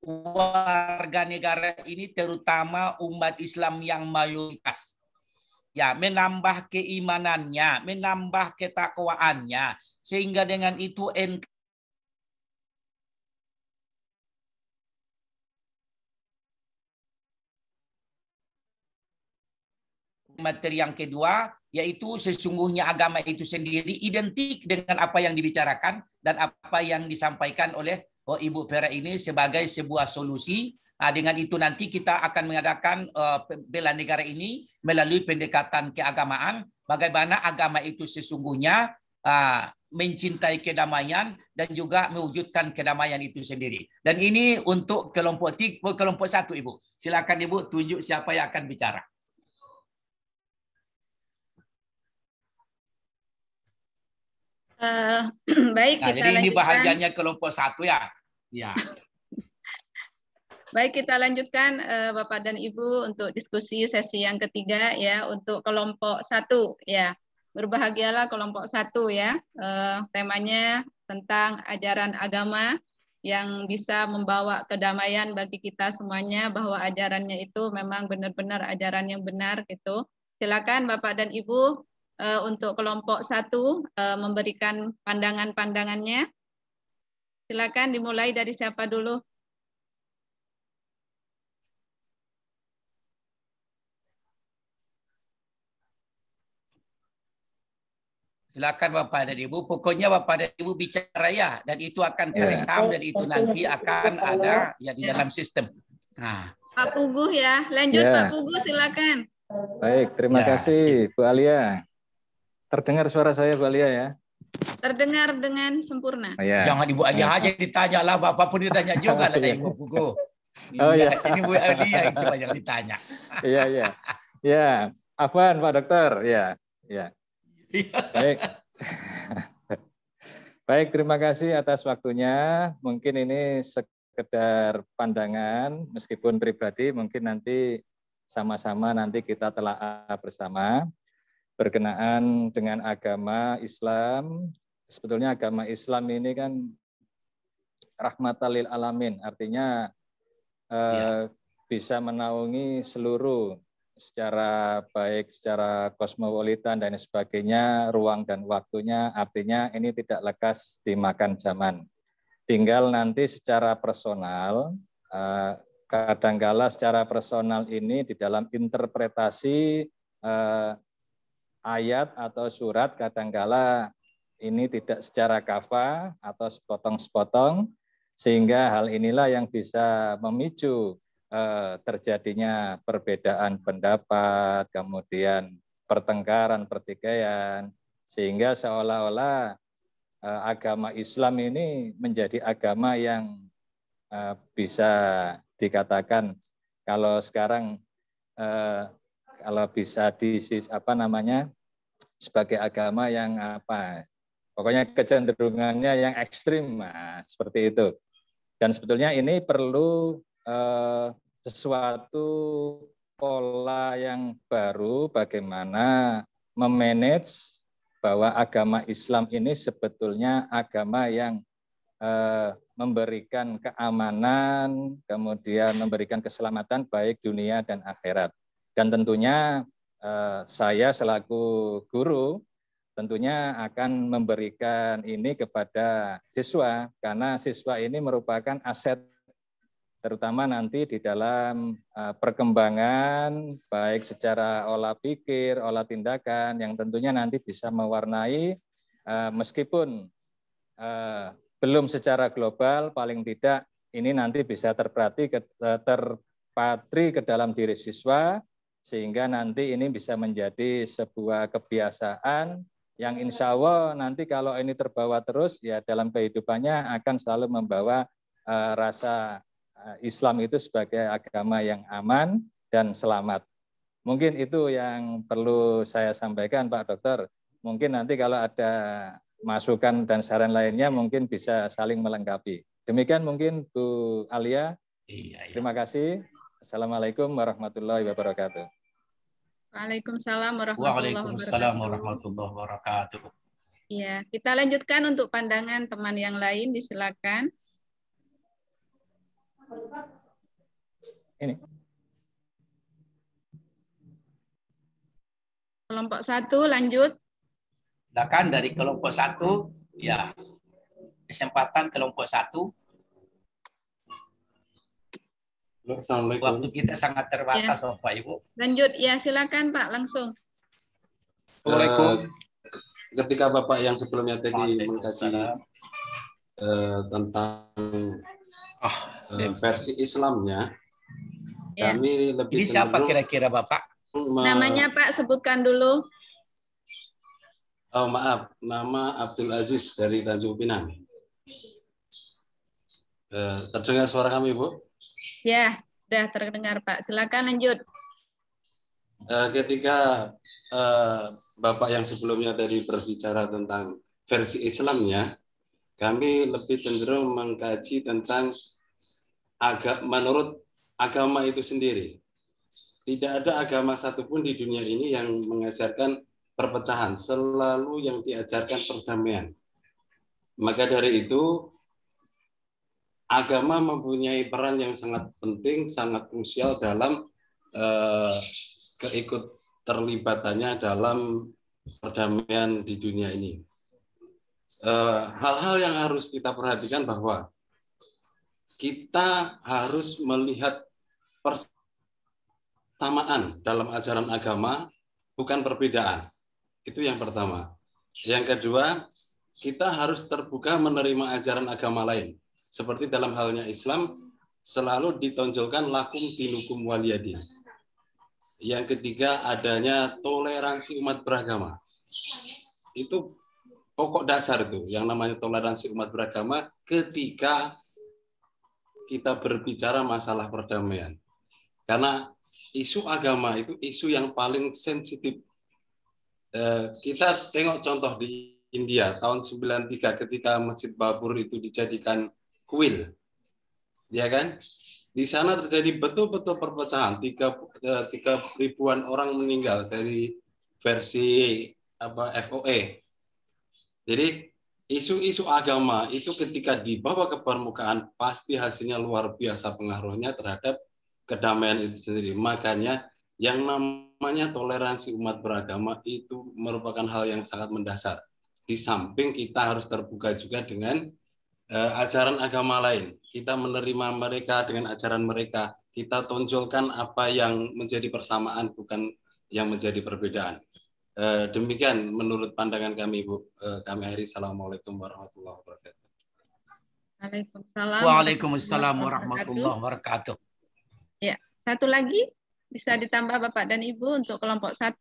warga negara ini terutama umat Islam yang mayoritas, ya, menambah keimanannya, menambah ketakwaannya, sehingga dengan itu materi yang kedua, yaitu sesungguhnya agama itu sendiri identik dengan apa yang dibicarakan dan apa yang disampaikan oleh Ibu Vera ini sebagai sebuah solusi. Dengan itu nanti kita akan mengadakan bela negara ini melalui pendekatan keagamaan, bagaimana agama itu sesungguhnya mencintai kedamaian dan juga mewujudkan kedamaian itu sendiri. Dan ini untuk kelompok 1, Ibu. Silakan Ibu tunjuk siapa yang akan bicara. Baik, nah, kita jadi ini lanjutkan. bahagiannya kelompok 1 ya. Ya. Baik, kita lanjutkan Bapak dan Ibu untuk diskusi sesi yang ketiga ya, untuk kelompok 1 ya. Berbahagialah kelompok 1 ya. Temanya tentang ajaran agama yang bisa membawa kedamaian bagi kita semuanya, bahwa ajarannya itu memang benar-benar ajaran yang benar gitu. Silakan Bapak dan Ibu untuk kelompok 1 memberikan pandangan-pandangannya. Silakan dimulai dari siapa dulu? Silakan Bapak dan Ibu. Pokoknya Bapak dan Ibu bicara ya, dan itu akan terekam dan itu nanti akan ada ya di dalam sistem. Nah. Pak Puguh ya, lanjut Pak Puguh silakan. Baik, terima kasih Bu Alia. Terdengar suara saya Bu Alia ya? Terdengar dengan sempurna. Jangan Ibu Alia aja ditanya lah, Bapak pun ditanya juga lah Ibu Puguh. Ini Bu Alia yang coba yang ditanya. Iya. Ya, afwan Pak Dokter. Ya. Baik. Baik, terima kasih atas waktunya. Mungkin ini sekedar pandangan, meskipun pribadi, mungkin nanti sama-sama nanti kita telaah bersama berkenaan dengan agama Islam. Sebetulnya agama Islam ini kan rahmatan lil alamin, artinya bisa menaungi seluruh secara baik, secara kosmopolitan dan sebagainya, ruang dan waktunya, artinya ini tidak lekas dimakan zaman. Tinggal nanti secara personal, kadangkala secara personal ini di dalam interpretasi ayat atau surat, kadangkala ini tidak secara kafah atau sepotong-sepotong, sehingga hal inilah yang bisa memicu terjadinya perbedaan pendapat, kemudian pertengkaran, pertikaian, sehingga seolah-olah agama Islam ini menjadi agama yang bisa dikatakan kalau sekarang kalau bisa sebagai agama yang pokoknya kecenderungannya yang ekstrim, seperti itu. Dan sebetulnya ini perlu sesuatu pola yang baru bagaimana memanage bahwa agama Islam ini sebetulnya agama yang memberikan keamanan, kemudian memberikan keselamatan baik dunia dan akhirat. Dan tentunya saya selaku guru tentunya akan memberikan ini kepada siswa, karena siswa ini merupakan aset terutama nanti di dalam perkembangan baik secara olah pikir, olah tindakan yang tentunya nanti bisa mewarnai meskipun belum secara global, paling tidak ini nanti bisa terpatri ke dalam diri siswa, sehingga nanti ini bisa menjadi sebuah kebiasaan yang insya Allah nanti kalau ini terbawa terus ya dalam kehidupannya akan selalu membawa rasa Islam itu sebagai agama yang aman dan selamat. Mungkin itu yang perlu saya sampaikan Pak Dokter. Mungkin nanti kalau ada masukan dan saran lainnya mungkin bisa saling melengkapi. Demikian mungkin Bu Alia. Terima kasih. Assalamualaikum warahmatullahi wabarakatuh. Waalaikumsalam warahmatullahi wabarakatuh. Ya, kita lanjutkan untuk pandangan teman yang lain, disilakan. Ini. Kelompok 1 lanjut. Silakan dari kelompok 1 ya. Kesempatan kelompok 1. Waktu kita sangat terbatas ya. Bapak Ibu. Lanjut ya, silakan Pak langsung. Ketika Bapak yang sebelumnya tadi mengkaji tentang versi Islamnya, kami lebih ini siapa kira-kira Bapak? Namanya Pak sebutkan dulu. Oh maaf, nama Abdul Aziz dari Tanjung Pinang. Terdengar suara kami, Bu? Ya, sudah terdengar Pak. Silakan lanjut. Ketika Bapak yang sebelumnya tadi berbicara tentang versi Islamnya, kami lebih cenderung mengkaji tentang menurut agama itu sendiri. Tidak ada agama satupun di dunia ini yang mengajarkan perpecahan, selalu yang diajarkan perdamaian. Maka dari itu, agama mempunyai peran yang sangat penting, sangat krusial dalam keikut terlibatannya dalam perdamaian di dunia ini. Hal-hal yang harus kita perhatikan bahwa kita harus melihat persamaan dalam ajaran agama, bukan perbedaan. Itu yang pertama. Yang kedua, kita harus terbuka menerima ajaran agama lain. Seperti dalam halnya Islam, selalu ditonjolkan lakum dinukum waliyadin. Yang ketiga, adanya toleransi umat beragama. Itu pokok dasar itu, yang namanya toleransi umat beragama ketika kita berbicara masalah perdamaian. Karena isu agama itu isu yang paling sensitif. Kita tengok contoh di India tahun 93 ketika Masjid Babur itu dijadikan kuil. Ya kan? Di sana terjadi betul-betul perpecahan. 3.000-an orang meninggal dari versi FOE. Jadi isu-isu agama itu ketika dibawa ke permukaan pasti hasilnya luar biasa pengaruhnya terhadap kedamaian itu sendiri. Makanya yang namanya toleransi umat beragama itu merupakan hal yang sangat mendasar. Di samping kita harus terbuka juga dengan ajaran agama lain. Kita menerima mereka dengan ajaran mereka. Kita tonjolkan apa yang menjadi persamaan, bukan yang menjadi perbedaan. Demikian menurut pandangan kami, Bu. Kami akhiri. Assalamualaikum warahmatullahi wabarakatuh. Waalaikumsalam warahmatullahi wabarakatuh. Ya, satu lagi bisa ditambah Bapak dan Ibu untuk kelompok 1.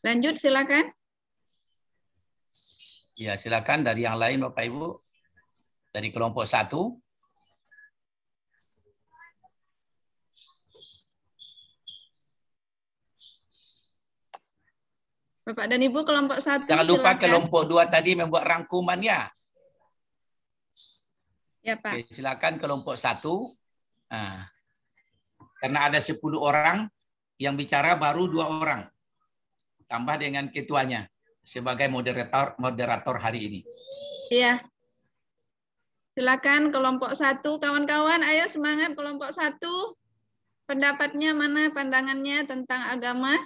Lanjut, silakan. Ya, silakan dari yang lain Bapak Ibu. Dari kelompok 1. Bapak dan Ibu kelompok 1. Jangan lupa silakan. kelompok 2 tadi membuat rangkumannya. Ya, Pak. Oke, silakan kelompok 1. Karena ada 10 orang, yang bicara baru 2 orang. Tambah dengan ketuanya sebagai moderator hari ini. Iya. Silakan kelompok 1, kawan-kawan, ayo semangat kelompok 1. Pendapatnya mana, pandangannya tentang agama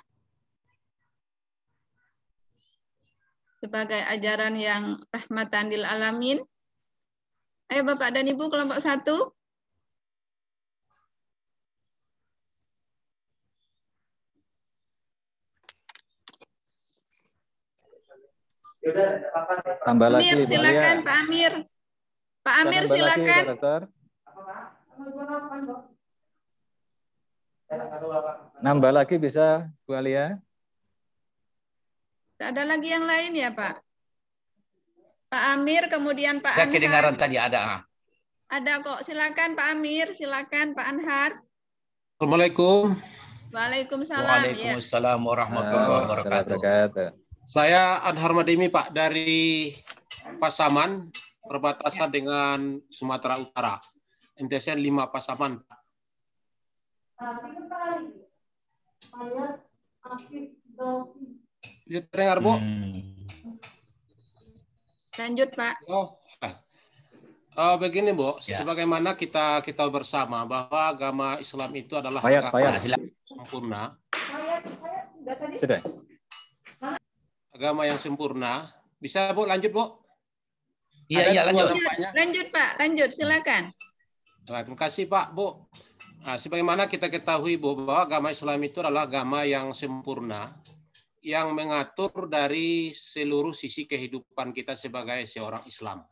sebagai ajaran yang rahmatan lil alamin. Ayo Bapak dan Ibu kelompok 1. Tambah lagi, Amir, silakan Maria. Pak Amir. Pak Amir, Tambah silakan. lagi, Pak Dokter. Nambah lagi bisa, Bu Alia. Ada lagi yang lain ya, Pak? Pak Amir, kemudian Pak Ada Anhar. kedengaran tadi, ada. Ada kok, silakan Pak Amir, silakan Pak Anhar. Assalamualaikum. Waalaikumsalam. Waalaikumsalam warahmatullahi wabarakatuh. Saya Anhar Madimi, Pak, dari Pasaman, perbatasan dengan Sumatera Utara. MTSN 5 Pasaman. Bisa terdengar, Bu? Lanjut, Pak. Begini, Bu, sebagaimana kita bersama bahwa agama Islam itu adalah agama yang sempurna. Sudah. Agama yang sempurna. Bisa, Bu, lanjut, Bu? Iya, lanjut. Lanjut, Pak. Lanjut, silakan. Terima kasih, Pak, Bu. Nah, sebagaimana kita ketahui, Bu, bahwa agama Islam itu adalah agama yang sempurna, yang mengatur dari seluruh sisi kehidupan kita sebagai seorang Islam.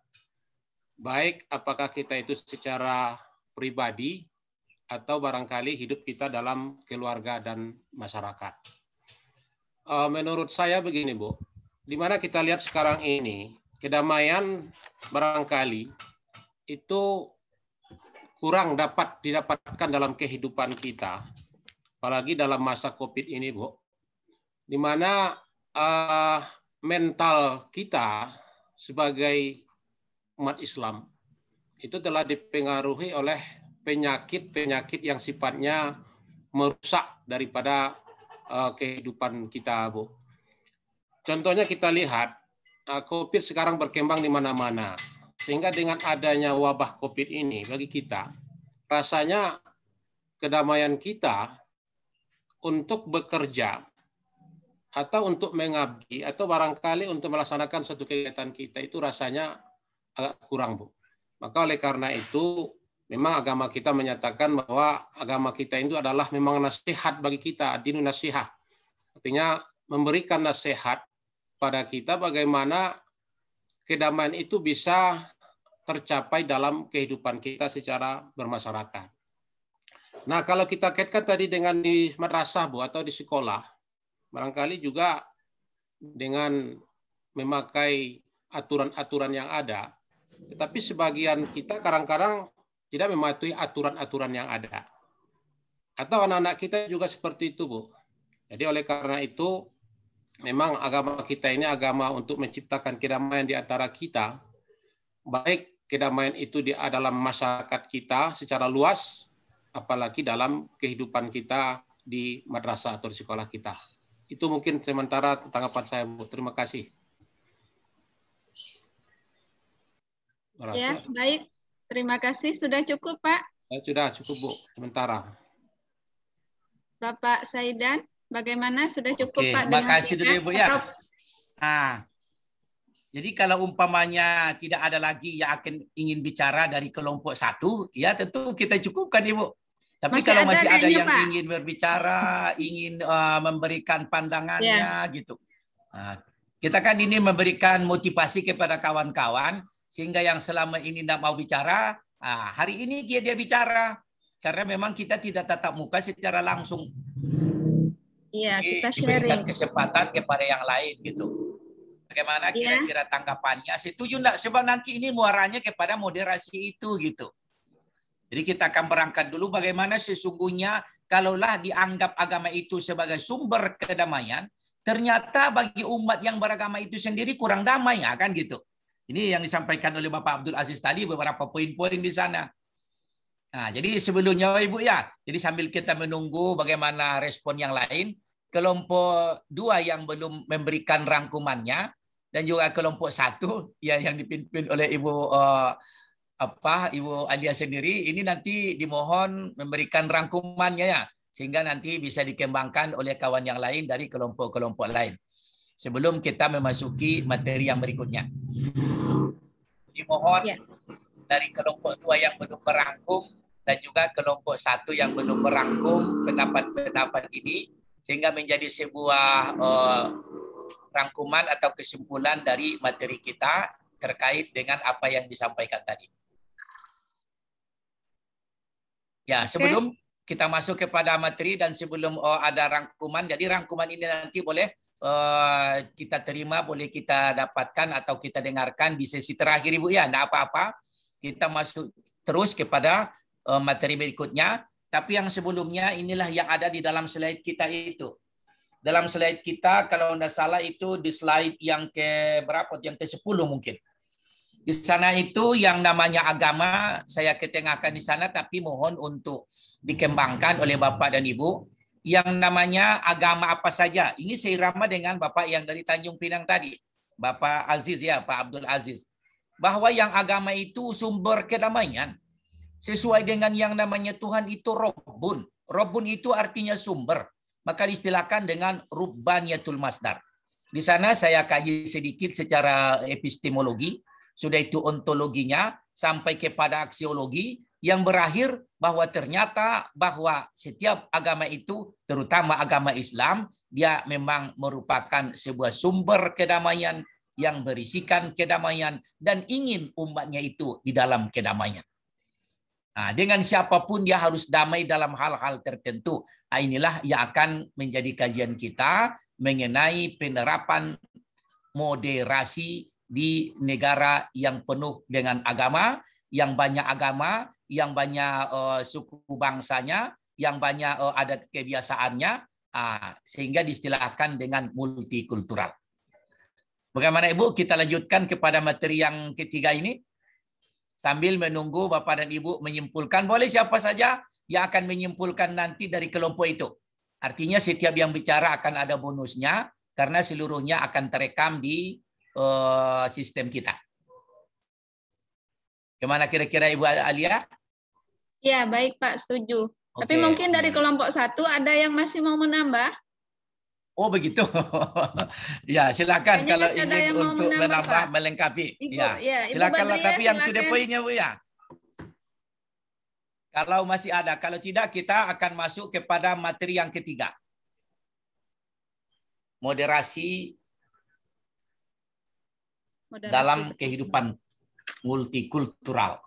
baik apakah kita itu secara pribadi atau barangkali hidup kita dalam keluarga dan masyarakat. Menurut saya begini, Bu, di mana kita lihat sekarang ini, kedamaian barangkali itu kurang dapat didapatkan dalam kehidupan kita, apalagi dalam masa COVID ini, Bu, di mana mental kita sebagai umat Islam itu telah dipengaruhi oleh penyakit-penyakit yang sifatnya merusak daripada kehidupan kita, Bu. Contohnya kita lihat COVID sekarang berkembang di mana-mana, sehingga dengan adanya wabah COVID ini bagi kita, rasanya kedamaian kita untuk bekerja atau untuk mengabdi atau barangkali untuk melaksanakan suatu kegiatan kita itu rasanya agak kurang, Bu. Maka oleh karena itu memang agama kita menyatakan bahwa agama kita itu adalah memang nasihat bagi kita, dinun nasihat. Artinya memberikan nasihat pada kita bagaimana kedamaian itu bisa tercapai dalam kehidupan kita secara bermasyarakat. Nah, kalau kita kaitkan tadi dengan di madrasah, Bu, atau di sekolah, barangkali juga dengan memakai aturan-aturan yang ada, tetapi sebagian kita kadang-kadang tidak mematuhi aturan-aturan yang ada. Atau anak-anak kita juga seperti itu, Bu. Jadi oleh karena itu, memang agama kita ini agama untuk menciptakan kedamaian di antara kita, baik kedamaian itu di dalam masyarakat kita secara luas, apalagi dalam kehidupan kita di madrasah atau di sekolah kita. Itu mungkin sementara tanggapan saya, Bu. Terima kasih. Ya, baik. Terima kasih. Sudah cukup, Pak? Ya, sudah cukup, Bu. Sementara. Bapak Saidan, bagaimana? Sudah cukup, Oke, Pak? terima kasih dulu, Bu, ya. Atau... Jadi kalau umpamanya tidak ada lagi yang akan ingin bicara dari kelompok satu, ya tentu kita cukupkan, Ibu. Tapi kalau masih ada yang Pak ingin berbicara, ingin memberikan pandangannya, gitu. Nah, kita kan ini memberikan motivasi kepada kawan-kawan, sehingga yang selama ini tidak mau bicara, hari ini dia bicara. Karena memang kita tidak tatap muka secara langsung. Iya, kita diberikan sharing. Kesempatan kepada yang lain, gitu. Bagaimana kira-kira tanggapannya? Setuju enggak? Sebab nanti ini muaranya kepada moderasi itu, gitu. Jadi kita akan berangkat dulu bagaimana sesungguhnya kalaulah dianggap agama itu sebagai sumber kedamaian, ternyata bagi umat yang beragama itu sendiri kurang damai, ya kan gitu. Ini yang disampaikan oleh Bapak Abdul Aziz tadi, beberapa poin-poin di sana. Nah, jadi sebelumnya Ibu ya, jadi sambil kita menunggu bagaimana respon yang lain, kelompok 2 yang belum memberikan rangkumannya, dan juga kelompok 1 ya yang dipimpin oleh Ibu Ibu Alia sendiri, ini nanti dimohon memberikan rangkumannya ya, sehingga nanti bisa dikembangkan oleh kawan yang lain dari kelompok-kelompok lain. Sebelum kita memasuki materi yang berikutnya. Dimohon dari kelompok 2 yang belum merangkum dan juga kelompok 1 yang belum merangkum pendapat-pendapat ini, sehingga menjadi sebuah rangkuman atau kesimpulan dari materi kita terkait dengan apa yang disampaikan tadi. Ya, sebelum kita masuk kepada materi dan sebelum ada rangkuman, jadi rangkuman ini nanti boleh kita terima, boleh kita dapatkan atau kita dengarkan di sesi terakhir, Ibu ya. Tidak apa-apa, kita masuk terus kepada materi berikutnya. Tapi yang sebelumnya inilah yang ada di dalam slide kita itu. Dalam slide kita kalau tidak salah itu di slide yang ke berapa? Yang ke-10 mungkin. Di sana itu yang namanya agama saya ketengahkan di sana, tapi mohon untuk dikembangkan oleh Bapak dan Ibu. Yang namanya agama apa saja. Ini seirama dengan Bapak yang dari Tanjung Pinang tadi. Bapak Aziz ya, Pak Abdul Aziz. Bahwa yang agama itu sumber kedamaian. Sesuai dengan yang namanya Tuhan itu Rabbun. Rabbun itu artinya sumber. Maka diistilahkan dengan Rubbaniyatul Masdar. Di sana saya kaji sedikit secara epistemologi. Sudah itu ontologinya sampai kepada aksiologi yang berakhir bahwa ternyata bahwa setiap agama itu, terutama agama Islam, dia memang merupakan sebuah sumber kedamaian yang berisikan kedamaian dan ingin umatnya itu di dalam kedamaian. Nah, dengan siapapun dia harus damai dalam hal-hal tertentu. Nah, inilah yang akan menjadi kajian kita mengenai penerapan moderasi di negara yang penuh dengan agama, yang banyak agama, yang banyak suku bangsanya, yang banyak adat kebiasaannya, sehingga diistilahkan dengan multikultural. Bagaimana Ibu? Kita lanjutkan kepada materi yang ketiga ini. Sambil menunggu Bapak dan Ibu menyimpulkan, boleh siapa saja yang akan menyimpulkan nanti dari kelompok itu. Artinya setiap yang bicara akan ada bonusnya, karena seluruhnya akan terekam di sistem kita. Gimana kira-kira Ibu Alia? Ya, baik Pak, setuju. Oke. Tapi mungkin dari kelompok 1 ada yang masih mau menambah? Oh begitu. Ya, silakan Kayaknya kalau masih ada ingin yang mau untuk menambah, menambah, Pak. melengkapi. Ibu, Ya, ya, Ibu silakanlah. Badriah, Tapi yang to the silakan. point-nya Bu ya. Kalau masih ada, kalau tidak kita akan masuk kepada materi yang ketiga. Moderasi dalam kehidupan multikultural.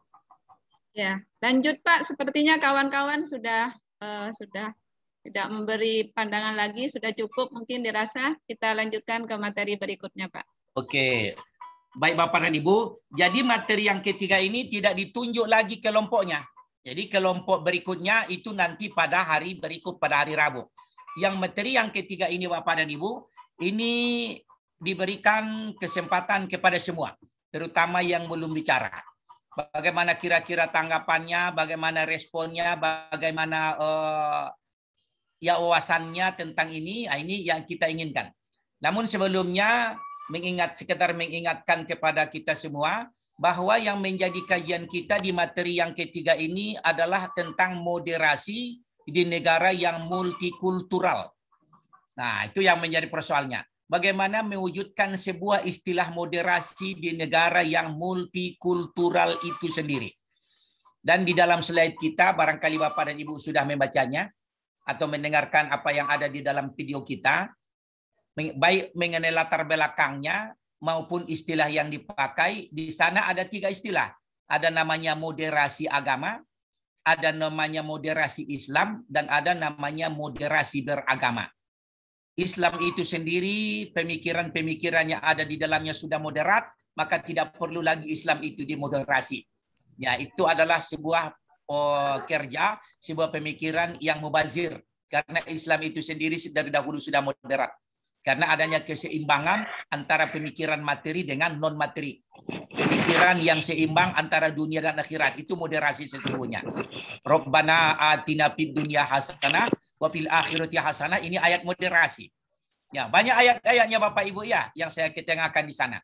Ya, lanjut Pak. Sepertinya kawan-kawan sudah tidak memberi pandangan lagi, sudah cukup mungkin dirasa. Kita lanjutkan ke materi berikutnya, Pak. Oke. Baik Bapak dan Ibu, jadi materi yang ketiga ini tidak ditunjuk lagi kelompoknya. Jadi kelompok berikutnya itu nanti pada hari berikut, pada hari Rabu. Yang materi yang ketiga ini Bapak dan Ibu, ini diberikan kesempatan kepada semua, terutama yang belum bicara. Bagaimana kira-kira tanggapannya, bagaimana responnya, bagaimana ya wawasannya tentang ini. Ini yang kita inginkan. Namun sebelumnya sekedar mengingatkan kepada kita semua bahwa yang menjadi kajian kita di materi yang ketiga ini adalah tentang moderasi di negara yang multikultural. Nah, itu yang menjadi persoalannya. Bagaimana mewujudkan sebuah istilah moderasi di negara yang multikultural itu sendiri. Dan di dalam slide kita, barangkali Bapak dan Ibu sudah membacanya atau mendengarkan apa yang ada di dalam video kita, baik mengenai latar belakangnya maupun istilah yang dipakai. Di sana ada 3 istilah. Ada namanya moderasi agama, ada namanya moderasi Islam, dan ada namanya moderasi beragama. Islam itu sendiri, pemikiran-pemikiran yang ada di dalamnya sudah moderat, maka tidak perlu lagi Islam itu dimoderasi. Ya, itu adalah sebuah kerja, sebuah pemikiran yang mubazir. Karena Islam itu sendiri dari dahulu sudah moderat. Karena adanya keseimbangan antara pemikiran materi dengan non-materi. Pemikiran yang seimbang antara dunia dan akhirat. Itu moderasi sesungguhnya. Rabbana atina fid dunya hasanah wa fil akhirati hasanah. Ini ayat moderasi. Ya, banyak ayat-ayatnya Bapak Ibu ya yang saya ketengahkan di sana.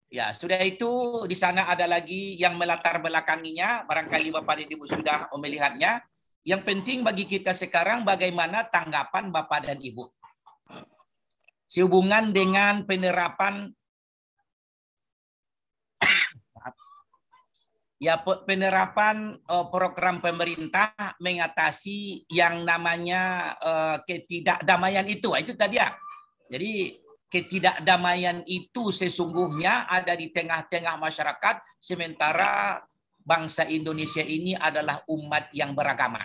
Ya, sudah itu di sana ada lagi yang melatar belakanginya. Barangkali Bapak dan Ibu sudah melihatnya. Yang penting bagi kita sekarang bagaimana tanggapan Bapak dan Ibu sehubungan dengan penerapan program pemerintah mengatasi yang namanya ketidakdamaian itu. Itu tadi ya. Jadi ketidakdamaian itu sesungguhnya ada di tengah-tengah masyarakat, sementara bangsa Indonesia ini adalah umat yang beragama.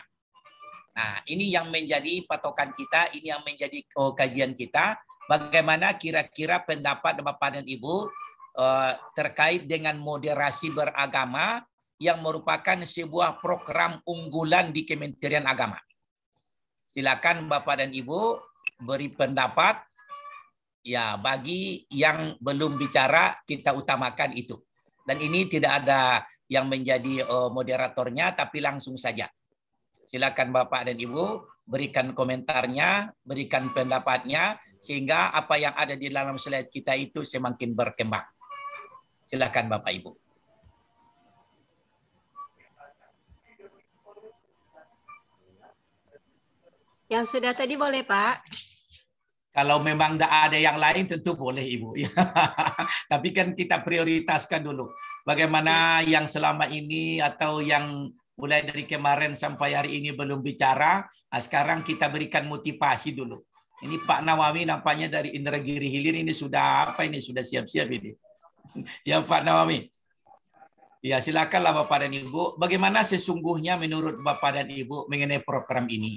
Nah, ini yang menjadi patokan kita, ini yang menjadi kajian kita. Bagaimana kira-kira pendapat Bapak dan Ibu terkait dengan moderasi beragama yang merupakan sebuah program unggulan di Kementerian Agama. Silakan Bapak dan Ibu beri pendapat. Ya, bagi yang belum bicara kita utamakan itu. Dan ini tidak ada yang menjadi moderatornya, tapi langsung saja. Silakan Bapak dan Ibu berikan komentarnya, berikan pendapatnya, sehingga apa yang ada di dalam slide kita itu semakin berkembang. Silakan Bapak Ibu. Yang sudah tadi boleh Pak? Kalau memang tidak ada yang lain tentu boleh Ibu. Tapi kan kita prioritaskan dulu. Bagaimana yang selama ini atau yang mulai dari kemarin sampai hari ini belum bicara, nah sekarang kita berikan motivasi dulu. Ini Pak Nawawi nampaknya dari Indragiri Hilir ini sudah apa ini? Sudah siap-siap ini. Ya Pak Nawawi. Ya silakanlah Bapak dan Ibu. Bagaimana sesungguhnya menurut Bapak dan Ibu mengenai program ini?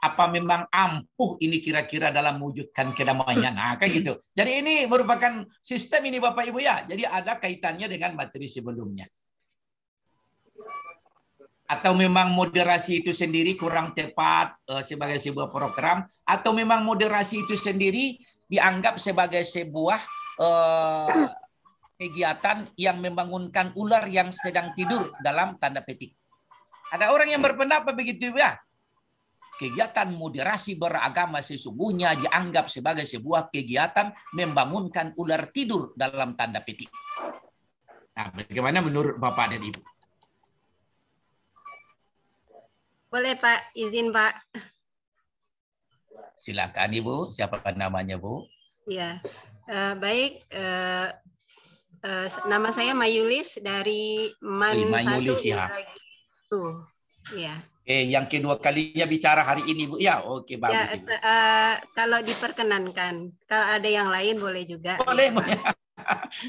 Apa memang ampuh ini kira-kira dalam mewujudkan kedamaian? Nah, kayak gitu. Jadi ini merupakan sistem ini Bapak Ibu ya. Jadi ada kaitannya dengan materi sebelumnya. Atau memang moderasi itu sendiri kurang tepat sebagai sebuah program, atau memang moderasi itu sendiri dianggap sebagai sebuah kegiatan yang membangunkan ular yang sedang tidur dalam tanda petik. Ada orang yang berpendapat begitu ya. Kegiatan moderasi beragama sesungguhnya dianggap sebagai sebuah kegiatan membangunkan ular tidur dalam tanda petik. Nah, bagaimana menurut Bapak dan Ibu? Boleh Pak, izin Pak. Silakan Ibu, siapa namanya Bu? Ya, baik. Nama saya Mayulis dari MAN 1 ya. Tuh, ya. Yang kedua kalinya bicara hari ini Bu. Ya, oke bagus. Ya, kalau diperkenankan, kalau ada yang lain boleh juga. Boleh. Ya,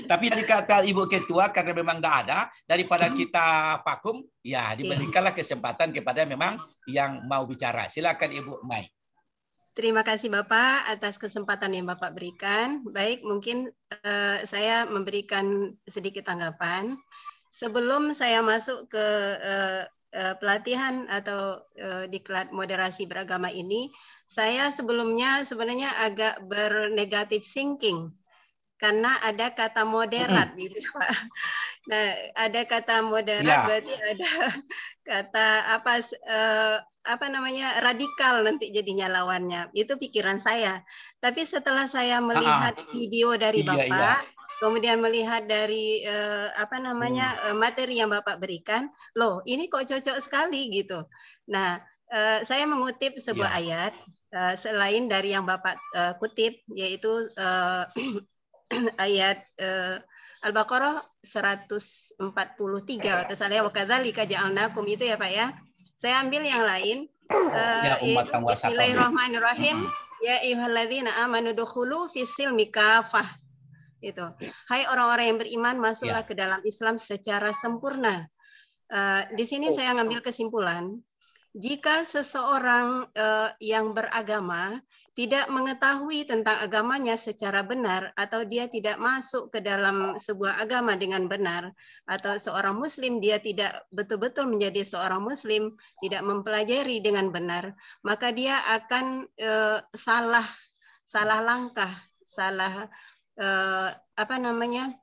tapi dari kata Ibu Ketua karena memang tidak ada, daripada kita vakum, ya diberikanlah kesempatan kepada memang yang mau bicara. Silakan Ibu Mai. Terima kasih Bapak atas kesempatan yang Bapak berikan. Baik, mungkin saya memberikan sedikit tanggapan. Sebelum saya masuk ke pelatihan atau diklat moderasi beragama ini, saya sebelumnya sebenarnya agak bernegatif thinking. Karena ada kata moderat gitu Pak. Nah, ada kata moderat berarti ada kata apa namanya radikal nanti jadinya lawannya. Itu pikiran saya. Tapi setelah saya melihat video dari Bapak, kemudian melihat dari apa namanya materi yang Bapak berikan, loh ini kok cocok sekali gitu. Nah, saya mengutip sebuah ayat selain dari yang Bapak kutip, yaitu ayat Al-Baqarah 143 atau saya wakadzalika ja'alnakum itu ya Pak ya. Saya ambil yang lain yaitu Bismillahirrahmanirrahim ya ayyuhalladzina amanu dukhulu fis-silmi kafah. Itu. Hai orang-orang yang beriman masuklah ke dalam Islam secara sempurna. Di sini saya ngambil kesimpulan jika seseorang yang beragama tidak mengetahui tentang agamanya secara benar atau dia tidak masuk ke dalam sebuah agama dengan benar atau seorang muslim dia tidak betul-betul menjadi seorang muslim, tidak mempelajari dengan benar, maka dia akan salah langkah, salah apa namanya?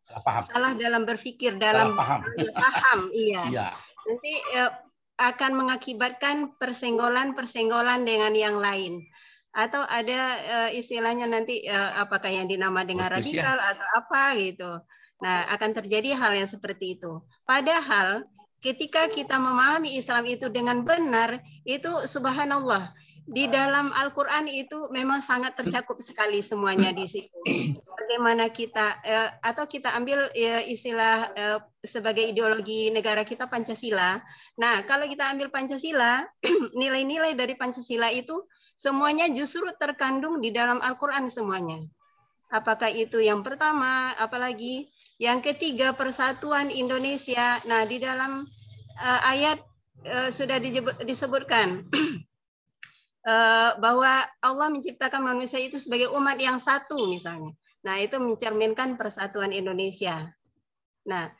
Salah dalam berpikir, dalam paham, iya. Nanti akan mengakibatkan persenggolan-persenggolan dengan yang lain. Atau ada istilahnya nanti apakah yang dinama dengan radikal atau apa gitu. Nah, akan terjadi hal yang seperti itu. Padahal ketika kita memahami Islam itu dengan benar, itu subhanallah. Di dalam Al-Quran itu memang sangat tercakup sekali semuanya di situ. Bagaimana kita, atau kita ambil istilah sebagai ideologi negara kita Pancasila. Nah, kalau kita ambil Pancasila, nilai-nilai dari Pancasila itu semuanya justru terkandung di dalam Al-Quran semuanya. Apakah itu yang pertama, apalagi yang ketiga persatuan Indonesia. Nah, di dalam ayat sudah disebutkan bahwa Allah menciptakan manusia itu sebagai umat yang satu misalnya. Nah, itu mencerminkan persatuan Indonesia. Nah,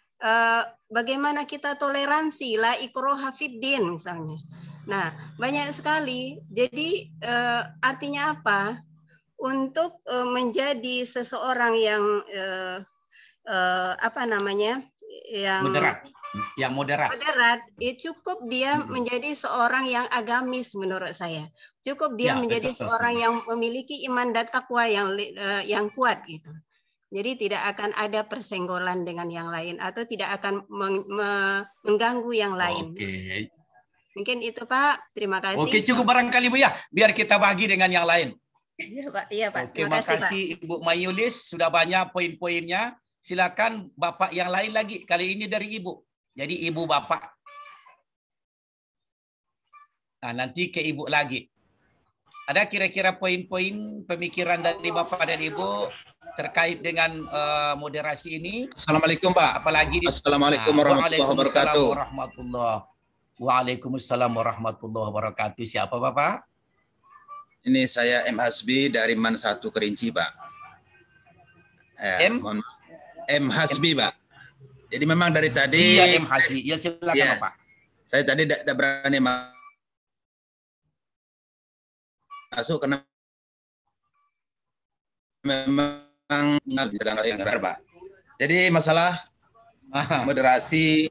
bagaimana kita toleransi la ikroha fiddin misalnya. Nah, banyak sekali. Jadi artinya apa? Untuk menjadi seseorang yang apa namanya? Yang moderat, cukup dia menjadi seorang yang agamis menurut saya. Cukup dia menjadi seorang yang memiliki iman dan takwa yang kuat gitu. Jadi tidak akan ada persenggolan dengan yang lain atau tidak akan mengganggu yang lain. Oke. Mungkin itu Pak. Terima kasih. Oke, cukup barangkali Bu ya. Biar kita bagi dengan yang lain. Iya Pak. Iya Pak. Oke, terima kasih Ibu Mayulis, sudah banyak poin-poinnya. Silakan Bapak yang lain lagi. Kali ini dari Ibu. Jadi Ibu Bapak. Nah, nanti ke Ibu lagi. Ada kira-kira poin-poin pemikiran dari Bapak dan Ibu terkait dengan moderasi ini? Assalamualaikum Pak. Apalagi Assalamualaikum warahmatullahi wabarakatuh. Waalaikumsalam warahmatullahi wabarakatuh. Siapa Bapak? Ini saya M. Hasbi dari MAN 1 Kerinci Pak. M. Hasbi Pak. Jadi memang dari tadi. Iya M. Hasbi. Ya silakan ya. Bapak. Saya tadi tidak berani masuk karena memang yang Pak. Jadi masalah moderasi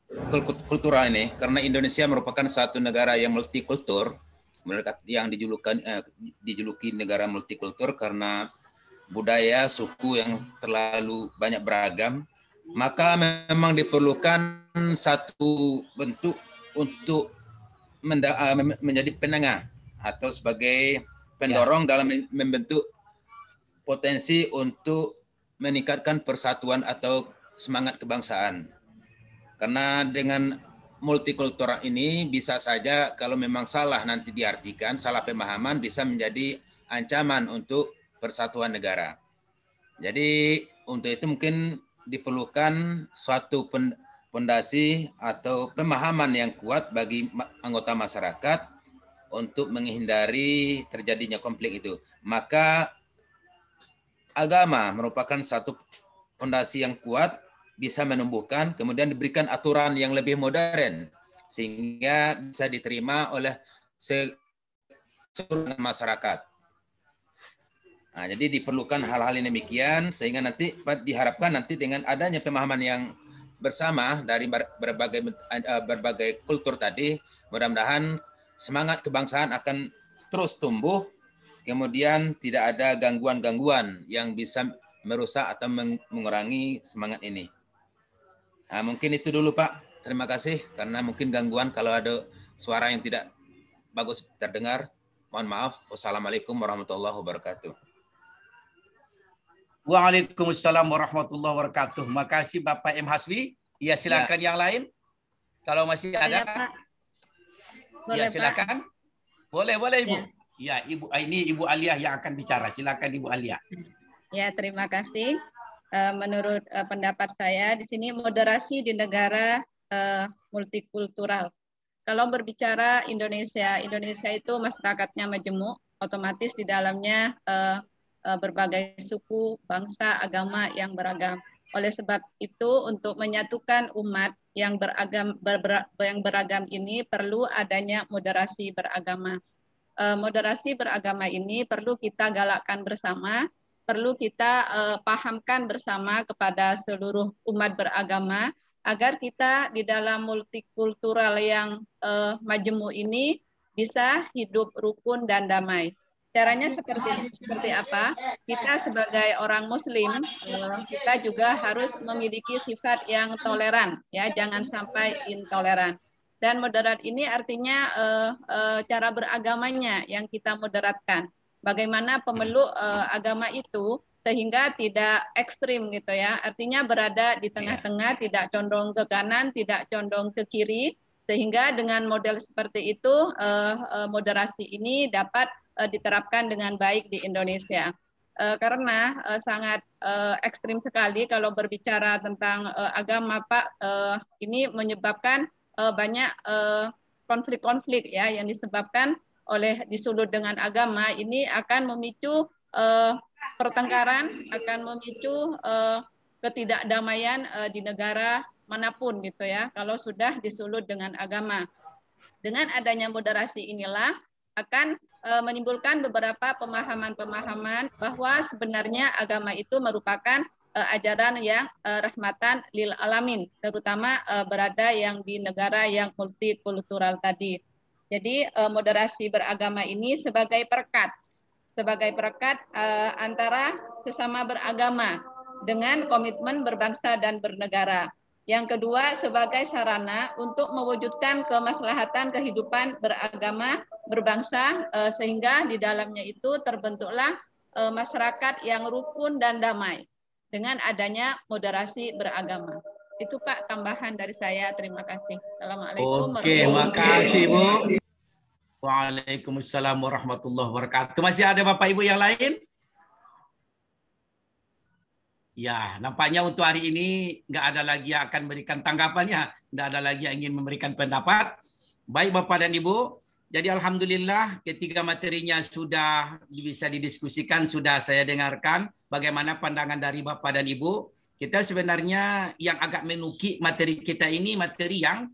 kultural ini karena Indonesia merupakan satu negara yang multikultur, yang dijuluki negara multikultur karena budaya suku yang terlalu banyak beragam, maka memang diperlukan satu bentuk untuk menjadi penengah atau sebagai pendorong dalam membentuk potensi untuk meningkatkan persatuan atau semangat kebangsaan. Karena dengan multikultural ini bisa saja kalau memang salah nanti diartikan, salah pemahaman bisa menjadi ancaman untuk persatuan negara. Jadi untuk itu mungkin diperlukan suatu fondasi atau pemahaman yang kuat bagi anggota masyarakat untuk menghindari terjadinya konflik itu. Maka agama merupakan satu fondasi yang kuat, bisa menumbuhkan, kemudian diberikan aturan yang lebih modern, sehingga bisa diterima oleh seluruh masyarakat. Nah, jadi diperlukan hal-hal yang demikian, sehingga nanti diharapkan nanti dengan adanya pemahaman yang bersama dari berbagai kultur tadi, mudah-mudahan semangat kebangsaan akan terus tumbuh, kemudian tidak ada gangguan-gangguan yang bisa merusak atau mengurangi semangat ini. Nah, mungkin itu dulu Pak. Terima kasih karena mungkin gangguan kalau ada suara yang tidak bagus terdengar. Mohon maaf. Wassalamualaikum warahmatullahi wabarakatuh. Waalaikumsalam warahmatullahi wabarakatuh. Makasih Bapak M. Hasbi. Ya silakan yang lain. Kalau masih ada. Boleh, ya silakan. Pak. Boleh Ibu. Ya Ibu, ini Ibu Alia yang akan bicara. Silakan Ibu Alia. Ya, terima kasih. Menurut pendapat saya, di sini moderasi di negara multikultural. Kalau berbicara Indonesia itu masyarakatnya majemuk, otomatis di dalamnya berbagai suku, bangsa, agama yang beragam. Oleh sebab itu, untuk menyatukan umat yang beragam ini perlu adanya moderasi beragama. Moderasi beragama ini perlu kita galakkan bersama, perlu kita pahamkan bersama kepada seluruh umat beragama agar kita di dalam multikultural yang majemuk ini bisa hidup rukun dan damai. Caranya seperti apa? Kita sebagai orang Muslim, kita juga harus memiliki sifat yang toleran, ya, jangan sampai intoleran. Dan moderat ini artinya cara beragamanya yang kita moderatkan. Bagaimana pemeluk agama itu sehingga tidak ekstrim gitu ya. Artinya berada di tengah-tengah, tidak condong ke kanan, tidak condong ke kiri. Sehingga dengan model seperti itu moderasi ini dapat diterapkan dengan baik di Indonesia. Karena sangat ekstrim sekali kalau berbicara tentang agama Pak, ini menyebabkan banyak konflik-konflik ya yang disebabkan oleh disulut dengan agama. Ini akan memicu pertengkaran, akan memicu ketidakdamaian di negara manapun gitu ya kalau sudah disulut dengan agama. Dengan adanya moderasi inilah akan menimbulkan beberapa pemahaman-pemahaman bahwa sebenarnya agama itu merupakan ajaran yang rahmatan lil alamin, terutama berada yang di negara yang multikultural tadi. Jadi moderasi beragama ini sebagai perekat antara sesama beragama dengan komitmen berbangsa dan bernegara. Yang kedua, sebagai sarana untuk mewujudkan kemaslahatan kehidupan beragama, berbangsa, sehingga di dalamnya itu terbentuklah masyarakat yang rukun dan damai dengan adanya moderasi beragama. Itu Pak tambahan dari saya. Terima kasih. Assalamualaikum. Oke, makasih Bu. Waalaikumsalam warahmatullahi wabarakatuh. Masih ada Bapak Ibu yang lain? Ya, nampaknya untuk hari ini nggak ada lagi yang akan memberikan tanggapannya, nggak ada lagi yang ingin memberikan pendapat. Baik Bapak dan Ibu, jadi alhamdulillah ketiga materinya sudah bisa didiskusikan, sudah saya dengarkan bagaimana pandangan dari Bapak dan Ibu. Kita sebenarnya yang agak menukik materi kita ini materi yang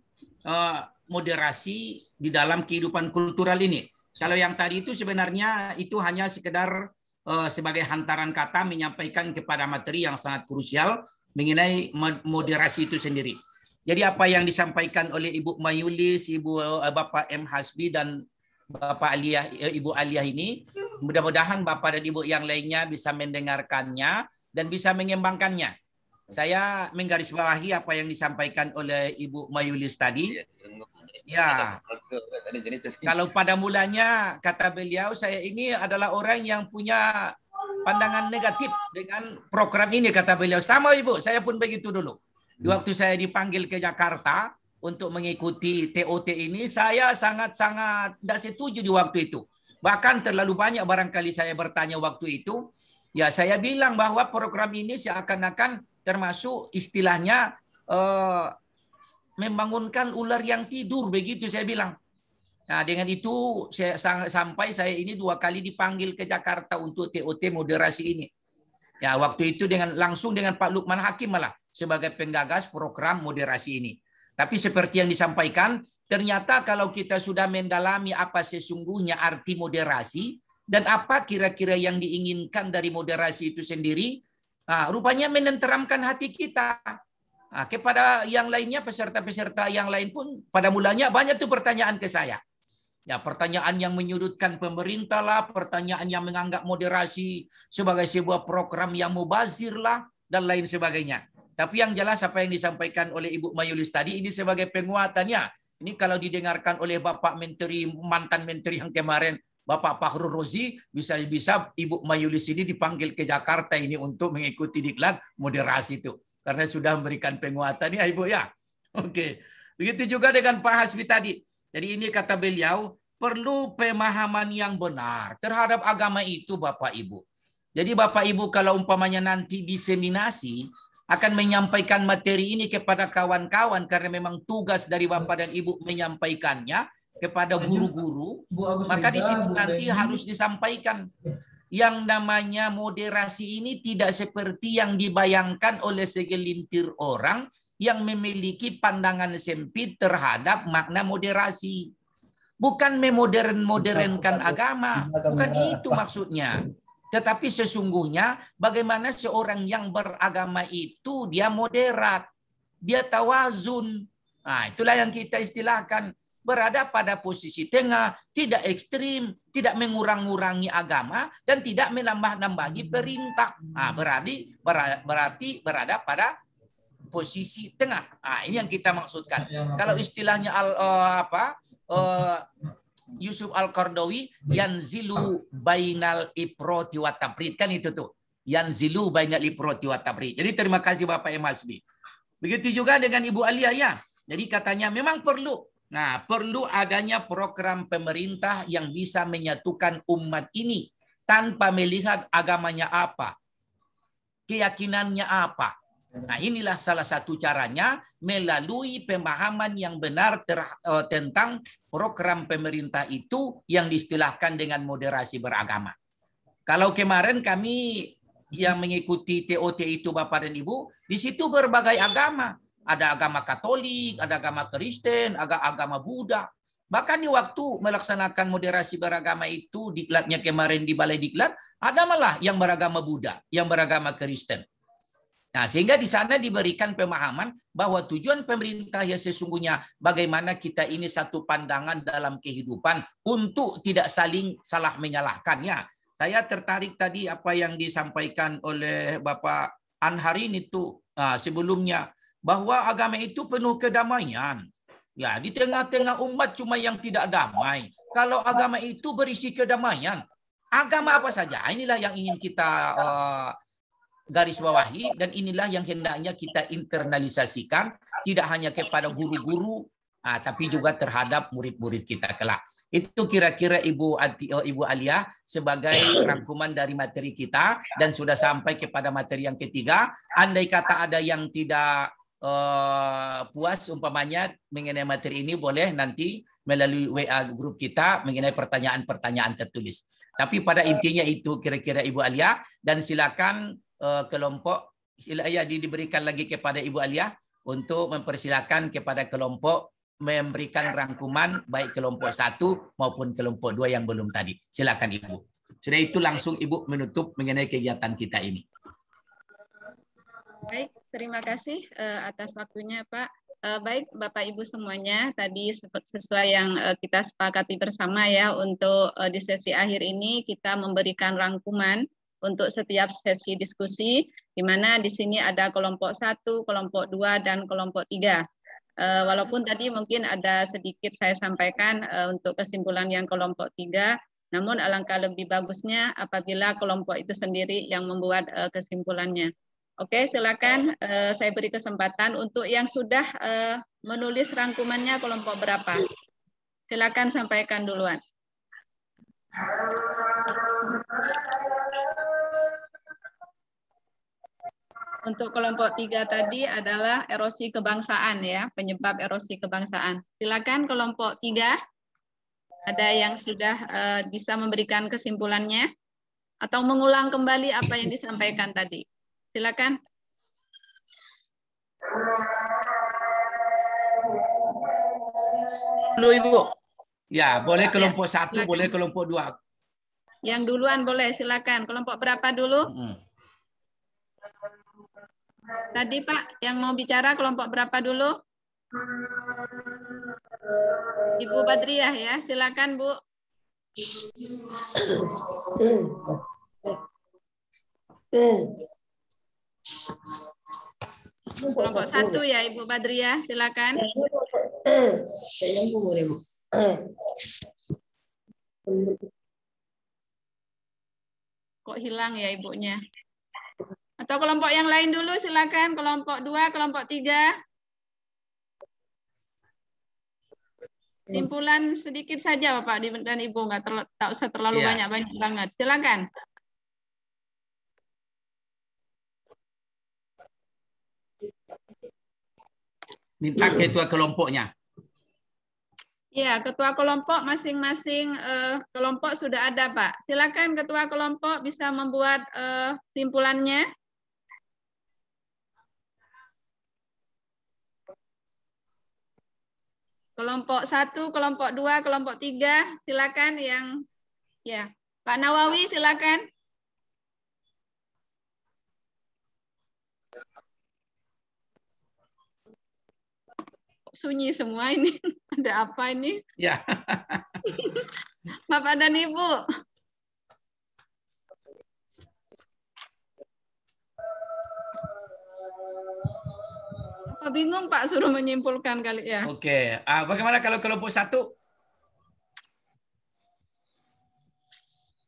moderasi di dalam kehidupan kultural ini. Kalau yang tadi itu sebenarnya itu hanya sekedar sebagai hantaran kata menyampaikan kepada materi yang sangat krusial mengenai moderasi itu sendiri. Jadi apa yang disampaikan oleh Ibu Mayulis, Bapak M. Hasbi dan Bapak Aliyah, Ibu Aliyah ini, mudah-mudahan Bapak dan Ibu yang lainnya bisa mendengarkannya dan bisa mengembangkannya. Saya menggarisbawahi apa yang disampaikan oleh Ibu Mayulis tadi. Ya, kalau pada mulanya kata beliau, saya ini adalah orang yang punya pandangan negatif dengan program ini, kata beliau. Sama Ibu, saya pun begitu dulu. Di waktu saya dipanggil ke Jakarta untuk mengikuti TOT ini, saya sangat-sangat tidak setuju di waktu itu. Bahkan terlalu banyak barangkali saya bertanya waktu itu. Ya, saya bilang bahwa program ini seakan-akan termasuk istilahnya membangunkan ular yang tidur, begitu saya bilang. Nah, dengan itu sampai saya ini 2 kali dipanggil ke Jakarta untuk TOT moderasi ini. Ya, waktu itu langsung dengan Pak Lukman Hakim malah sebagai penggagas program moderasi ini. Tapi seperti yang disampaikan, ternyata kalau kita sudah mendalami apa sesungguhnya arti moderasi dan apa kira-kira yang diinginkan dari moderasi itu sendiri, rupanya menenteramkan hati kita. Nah, kepada yang lainnya, peserta-peserta yang lain pun pada mulanya banyak tuh pertanyaan ke saya. Ya, pertanyaan yang menyudutkan pemerintah lah, pertanyaan yang menganggap moderasi sebagai sebuah program yang mubazir lah, dan lain sebagainya. Tapi yang jelas apa yang disampaikan oleh Ibu Mayulis tadi, ini sebagai penguatannya. Ini kalau didengarkan oleh Bapak Menteri, mantan Menteri yang kemarin, Bapak Fakhrul Rozi, bisa-bisa Ibu Mayulis ini dipanggil ke Jakarta ini untuk mengikuti diklat moderasi itu. Karena sudah memberikan penguatan ya Ibu ya. Oke. Begitu juga dengan Pak Hasbi tadi. Jadi ini kata beliau, perlu pemahaman yang benar terhadap agama itu Bapak Ibu. Jadi Bapak Ibu kalau umpamanya nanti diseminasi akan menyampaikan materi ini kepada kawan-kawan karena memang tugas dari Bapak dan Ibu menyampaikannya kepada guru-guru, maka di situ nanti harus disampaikan. Yang namanya moderasi ini tidak seperti yang dibayangkan oleh segelintir orang yang memiliki pandangan sempit terhadap makna moderasi. Bukan memodernkan agama, bukan itu maksudnya. Tetapi sesungguhnya bagaimana seorang yang beragama itu dia moderat, dia tawazun. Nah, itulah yang kita istilahkan. Berada pada posisi tengah, tidak ekstrim, tidak mengurang-urangi agama, dan tidak menambah-nambahi perintah. Nah, berarti berada pada posisi tengah. Nah, ini yang kita maksudkan. Kalau istilahnya Yusuf Al-Qardawi, yanzilu bainal iproti wa tabrid, kan itu tuh. Yanzilu bainal iproti wa tabrid. Jadi terima kasih Bapak M. Hasbi. Begitu juga dengan Ibu Aliyah ya. Jadi katanya memang perlu. Nah, perlu adanya program pemerintah yang bisa menyatukan umat ini tanpa melihat agamanya apa, keyakinannya apa. Nah, inilah salah satu caranya melalui pemahaman yang benar tentang program pemerintah itu yang diistilahkan dengan moderasi beragama. Kalau kemarin kami yang mengikuti TOT itu Bapak dan Ibu, di situ berbagai agama. Ada agama Katolik, ada agama Kristen, ada agama Buddha. Bahkan di waktu melaksanakan moderasi beragama itu, diklatnya kemarin di Balai Diklat, ada malah yang beragama Buddha, yang beragama Kristen. Nah, sehingga di sana diberikan pemahaman bahwa tujuan pemerintah ya sesungguhnya bagaimana kita ini satu pandangan dalam kehidupan untuk tidak saling salah menyalahkannya. Saya tertarik tadi apa yang disampaikan oleh Bapak Anharin itu sebelumnya, bahwa agama itu penuh kedamaian. Ya, di tengah-tengah umat cuma yang tidak damai. Kalau agama itu berisi kedamaian, agama apa saja, inilah yang ingin kita garis bawahi dan inilah yang hendaknya kita internalisasikan, tidak hanya kepada guru-guru tapi juga terhadap murid-murid kita kelak. Itu kira-kira Ibu Alia sebagai rangkuman dari materi kita, dan sudah sampai kepada materi yang ketiga. Andai kata ada yang tidak puas umpamanya mengenai materi ini, boleh nanti melalui WA grup kita mengenai pertanyaan-pertanyaan tertulis. Tapi pada intinya itu kira-kira Ibu Alia, dan silakan kelompok diberikan lagi kepada Ibu Alia untuk mempersilakan kepada kelompok memberikan rangkuman baik kelompok 1 maupun kelompok 2 yang belum tadi. Silakan Ibu. Sudah itu langsung Ibu menutup mengenai kegiatan kita ini. Baik, terima kasih atas waktunya Pak. Baik Bapak Ibu semuanya, tadi sesuai yang kita sepakati bersama ya, untuk di sesi akhir ini kita memberikan rangkuman untuk setiap sesi diskusi, di mana di sini ada kelompok 1, kelompok 2, dan kelompok 3. Walaupun tadi mungkin ada sedikit saya sampaikan untuk kesimpulan yang kelompok 3, namun alangkah lebih bagusnya apabila kelompok itu sendiri yang membuat kesimpulannya. Oke, silakan saya beri kesempatan untuk yang sudah menulis rangkumannya kelompok berapa. Silakan sampaikan duluan. Untuk kelompok 3 tadi adalah erosi kebangsaan ya, penyebab erosi kebangsaan. Silakan kelompok 3. Ada yang sudah bisa memberikan kesimpulannya atau mengulang kembali apa yang disampaikan tadi. Silakan. Dulu Ibu. Ya, boleh kelompok 1, boleh kelompok 2. Yang duluan boleh, silakan. Kelompok berapa dulu? Tadi Pak, yang mau bicara kelompok berapa dulu? Ibu Badriah ya, silakan Bu. Kelompok 1 ya Ibu Badriah, silakan. Kok hilang ya ibunya? Atau kelompok yang lain dulu silakan, kelompok 2, kelompok 3. Simpulan sedikit saja Bapak dan Ibu, tak usah terlalu banyak-banyak banget. Silakan. Minta ketua kelompoknya. Ya, ketua kelompok masing-masing kelompok sudah ada Pak. Silakan ketua kelompok bisa membuat simpulannya. Kelompok 1, kelompok 2, kelompok 3, silakan yang ya. Pak Nawawi silakan. Sunyi semua ini. Ada apa ini? Ya. Bapak dan Ibu. Bingung Pak suruh menyimpulkan kali ya. Oke, bagaimana kalau kelompok 1?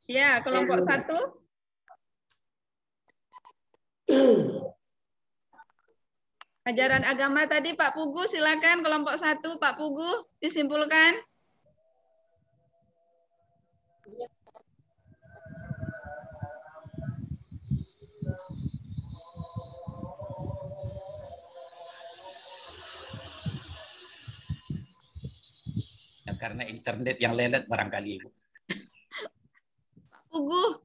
Ya, kelompok 1. Ajaran agama tadi Pak Pugu silakan, kelompok 1 Pak Pugu disimpulkan. Karena internet yang lelet barangkali Ibu. Pugu.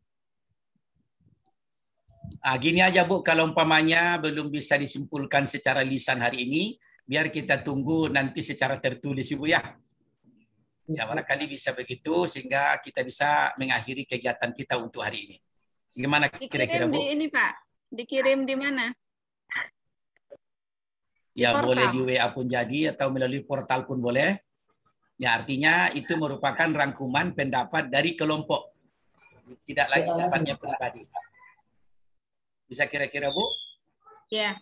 Gini aja Bu, kalau umpamanya belum bisa disimpulkan secara lisan hari ini, biar kita tunggu nanti secara tertulis Ibu ya. Ya barangkali bisa begitu sehingga kita bisa mengakhiri kegiatan kita untuk hari ini. Gimana kira-kira Bu? Dikirim di ini Pak, dikirim di mana? Ya boleh di WA pun jadi atau melalui portal pun boleh. Ya artinya itu merupakan rangkuman pendapat dari kelompok. Tidak lagi sifatnya pribadi. Bisa kira-kira Bu? Ya.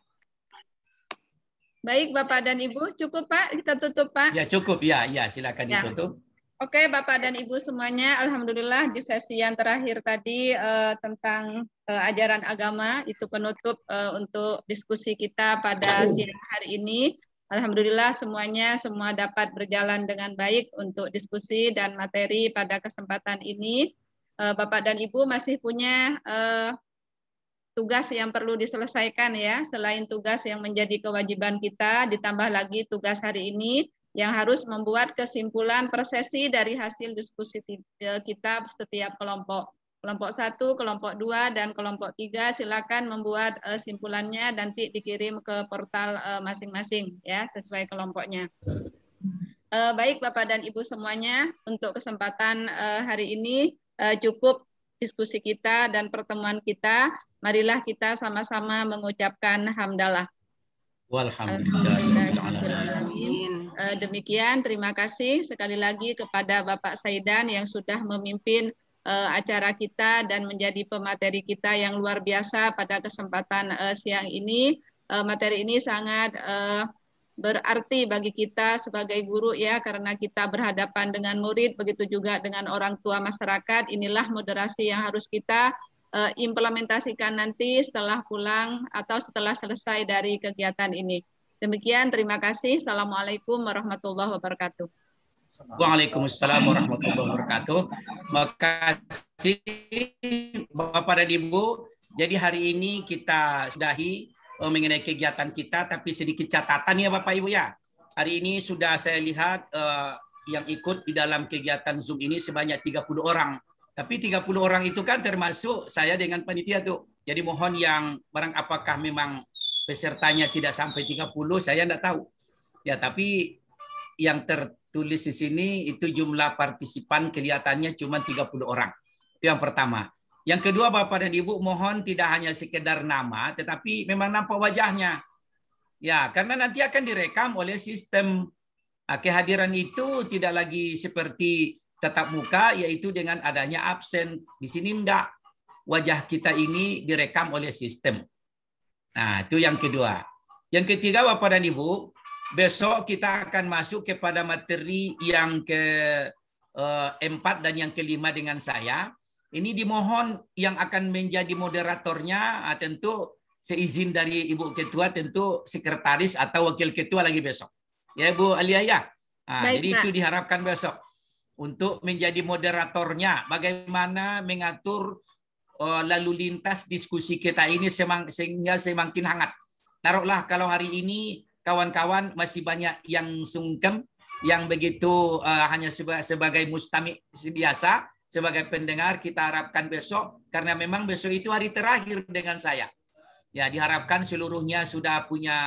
Baik Bapak dan Ibu, cukup Pak, kita tutup Pak. Ya cukup, ya silakan ditutup. Oke Bapak dan Ibu semuanya, alhamdulillah di sesi yang terakhir tadi tentang ajaran agama itu penutup untuk diskusi kita pada siang hari ini. Alhamdulillah semua dapat berjalan dengan baik untuk diskusi dan materi pada kesempatan ini. Bapak dan Ibu masih punya tugas yang perlu diselesaikan ya. Selain tugas yang menjadi kewajiban kita, ditambah lagi tugas hari ini yang harus membuat kesimpulan persesi dari hasil diskusi kita setiap kelompok. Kelompok 1, kelompok 2, dan kelompok 3 silakan membuat simpulannya nanti dikirim ke portal masing-masing ya sesuai kelompoknya. Baik Bapak dan Ibu semuanya, untuk kesempatan hari ini cukup diskusi kita dan pertemuan kita. Marilah kita sama-sama mengucapkan hamdalah. Walhamdulillahirrahmanirrahim. Demikian, terima kasih sekali lagi kepada Bapak Saidan yang sudah memimpin acara kita dan menjadi pemateri kita yang luar biasa pada kesempatan siang ini. Materi ini sangat berarti bagi kita sebagai guru ya, karena kita berhadapan dengan murid, begitu juga dengan orang tua masyarakat. Inilah moderasi yang harus kita implementasikan nanti setelah pulang atau setelah selesai dari kegiatan ini. Demikian, terima kasih. Assalamualaikum warahmatullahi wabarakatuh. Waalaikumsalam warahmatullahi wabarakatuh. Makasih Bapak dan Ibu. Jadi hari ini kita sudahi mengenai kegiatan kita, tapi sedikit catatan ya Bapak Ibu ya. Hari ini sudah saya lihat yang ikut di dalam kegiatan Zoom ini sebanyak 30 orang. Tapi 30 orang itu kan termasuk saya dengan panitia tuh. Jadi mohon yang barang apakah memang pesertanya tidak sampai 30, saya enggak tahu. Ya, tapi yang tertulis di sini itu jumlah partisipan kelihatannya cuma 30 orang. Itu yang pertama. Yang kedua Bapak dan Ibu, mohon tidak hanya sekedar nama, tetapi memang nampak wajahnya. Ya, karena nanti akan direkam oleh sistem. Kehadiran itu tidak lagi seperti tatap muka, yaitu dengan adanya absen. Di sini enggak. Wajah kita ini direkam oleh sistem. Nah, itu yang kedua. Yang ketiga Bapak dan Ibu, besok kita akan masuk kepada materi yang keempat dan yang kelima dengan saya. Ini dimohon yang akan menjadi moderatornya tentu seizin dari Ibu Ketua, tentu sekretaris atau wakil ketua lagi besok. Ya Ibu Alia ya. Jadi itu diharapkan besok untuk menjadi moderatornya. Bagaimana mengatur lalu lintas diskusi kita ini sehingga semakin hangat. Taruhlah kalau hari ini kawan-kawan masih banyak yang sungkem, yang begitu hanya sebagai mustami biasa, sebagai pendengar, kita harapkan besok, karena memang besok itu hari terakhir dengan saya. Ya, diharapkan seluruhnya sudah punya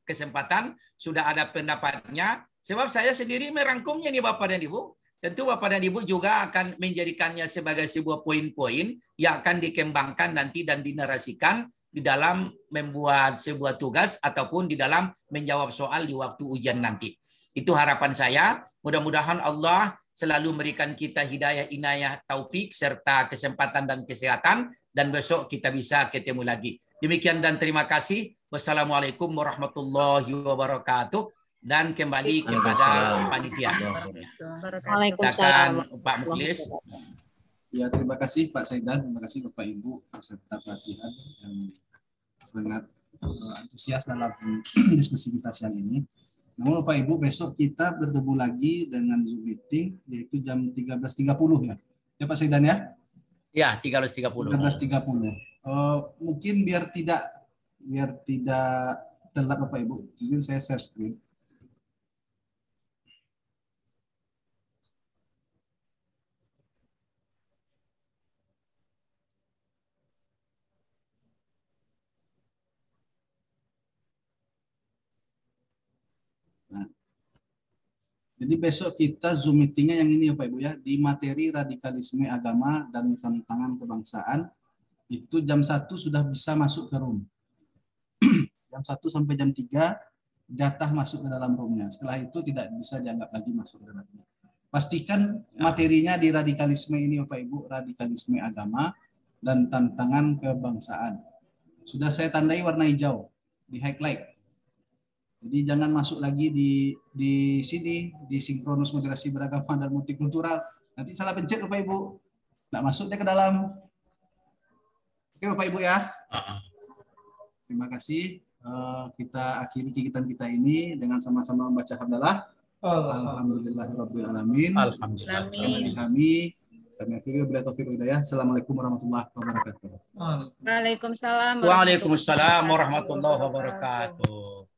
kesempatan, sudah ada pendapatnya, sebab saya sendiri merangkumnya nih Bapak dan Ibu. Tentu Bapak dan Ibu juga akan menjadikannya sebagai sebuah poin-poin yang akan dikembangkan nanti dan dinarasikan di dalam membuat sebuah tugas ataupun di dalam menjawab soal di waktu ujian nanti. Itu harapan saya. Mudah-mudahan Allah selalu memberikan kita hidayah, inayah, taufik, serta kesempatan dan kesehatan. Dan besok kita bisa ketemu lagi. Demikian dan terima kasih. Wassalamualaikum warahmatullahi wabarakatuh. Dan kembali kepada panitia. Waalaikumsalam. Pak Mukhlis. Ya, terima kasih Pak Saidan, terima kasih Bapak Ibu peserta pelatihan yang sangat antusias dalam diskusi kita siang ini. Namun Bapak Ibu, besok kita bertemu lagi dengan Zoom meeting yaitu jam 13.30 ya. Ya Pak Saidan ya? Ya, 13.30. 13.30. Mungkin biar tidak telat Bapak Ibu, di sini saya share screen. Jadi besok kita Zoom meetingnya yang ini ya Pak Ibu ya, di materi radikalisme agama dan tantangan kebangsaan, itu jam 1 sudah bisa masuk ke room. Jam 1 sampai jam 3 jatah masuk ke dalam roomnya. Setelah itu tidak bisa dianggap lagi masuk ke dalamnya. Pastikan materinya di radikalisme ini Bapak Ibu, radikalisme agama dan tantangan kebangsaan. Sudah saya tandai warna hijau, di highlight. Jadi jangan masuk lagi di sini, di sinkronus moderasi beragama dan multikultural. Nanti salah pencet Bapak Ibu. Nggak masuk dia ke dalam. Oke Bapak Ibu ya. Terima kasih. kita akhiri kegiatan kita ini dengan sama-sama membaca hamdalah. Alhamdulillahirabbil alamin. Alhamdulillah. Kami akhiri bila taufiq wal hidayah. Assalamualaikum warahmatullahi wabarakatuh. Waalaikumsalam. Waalaikumsalam warahmatullahi wabarakatuh.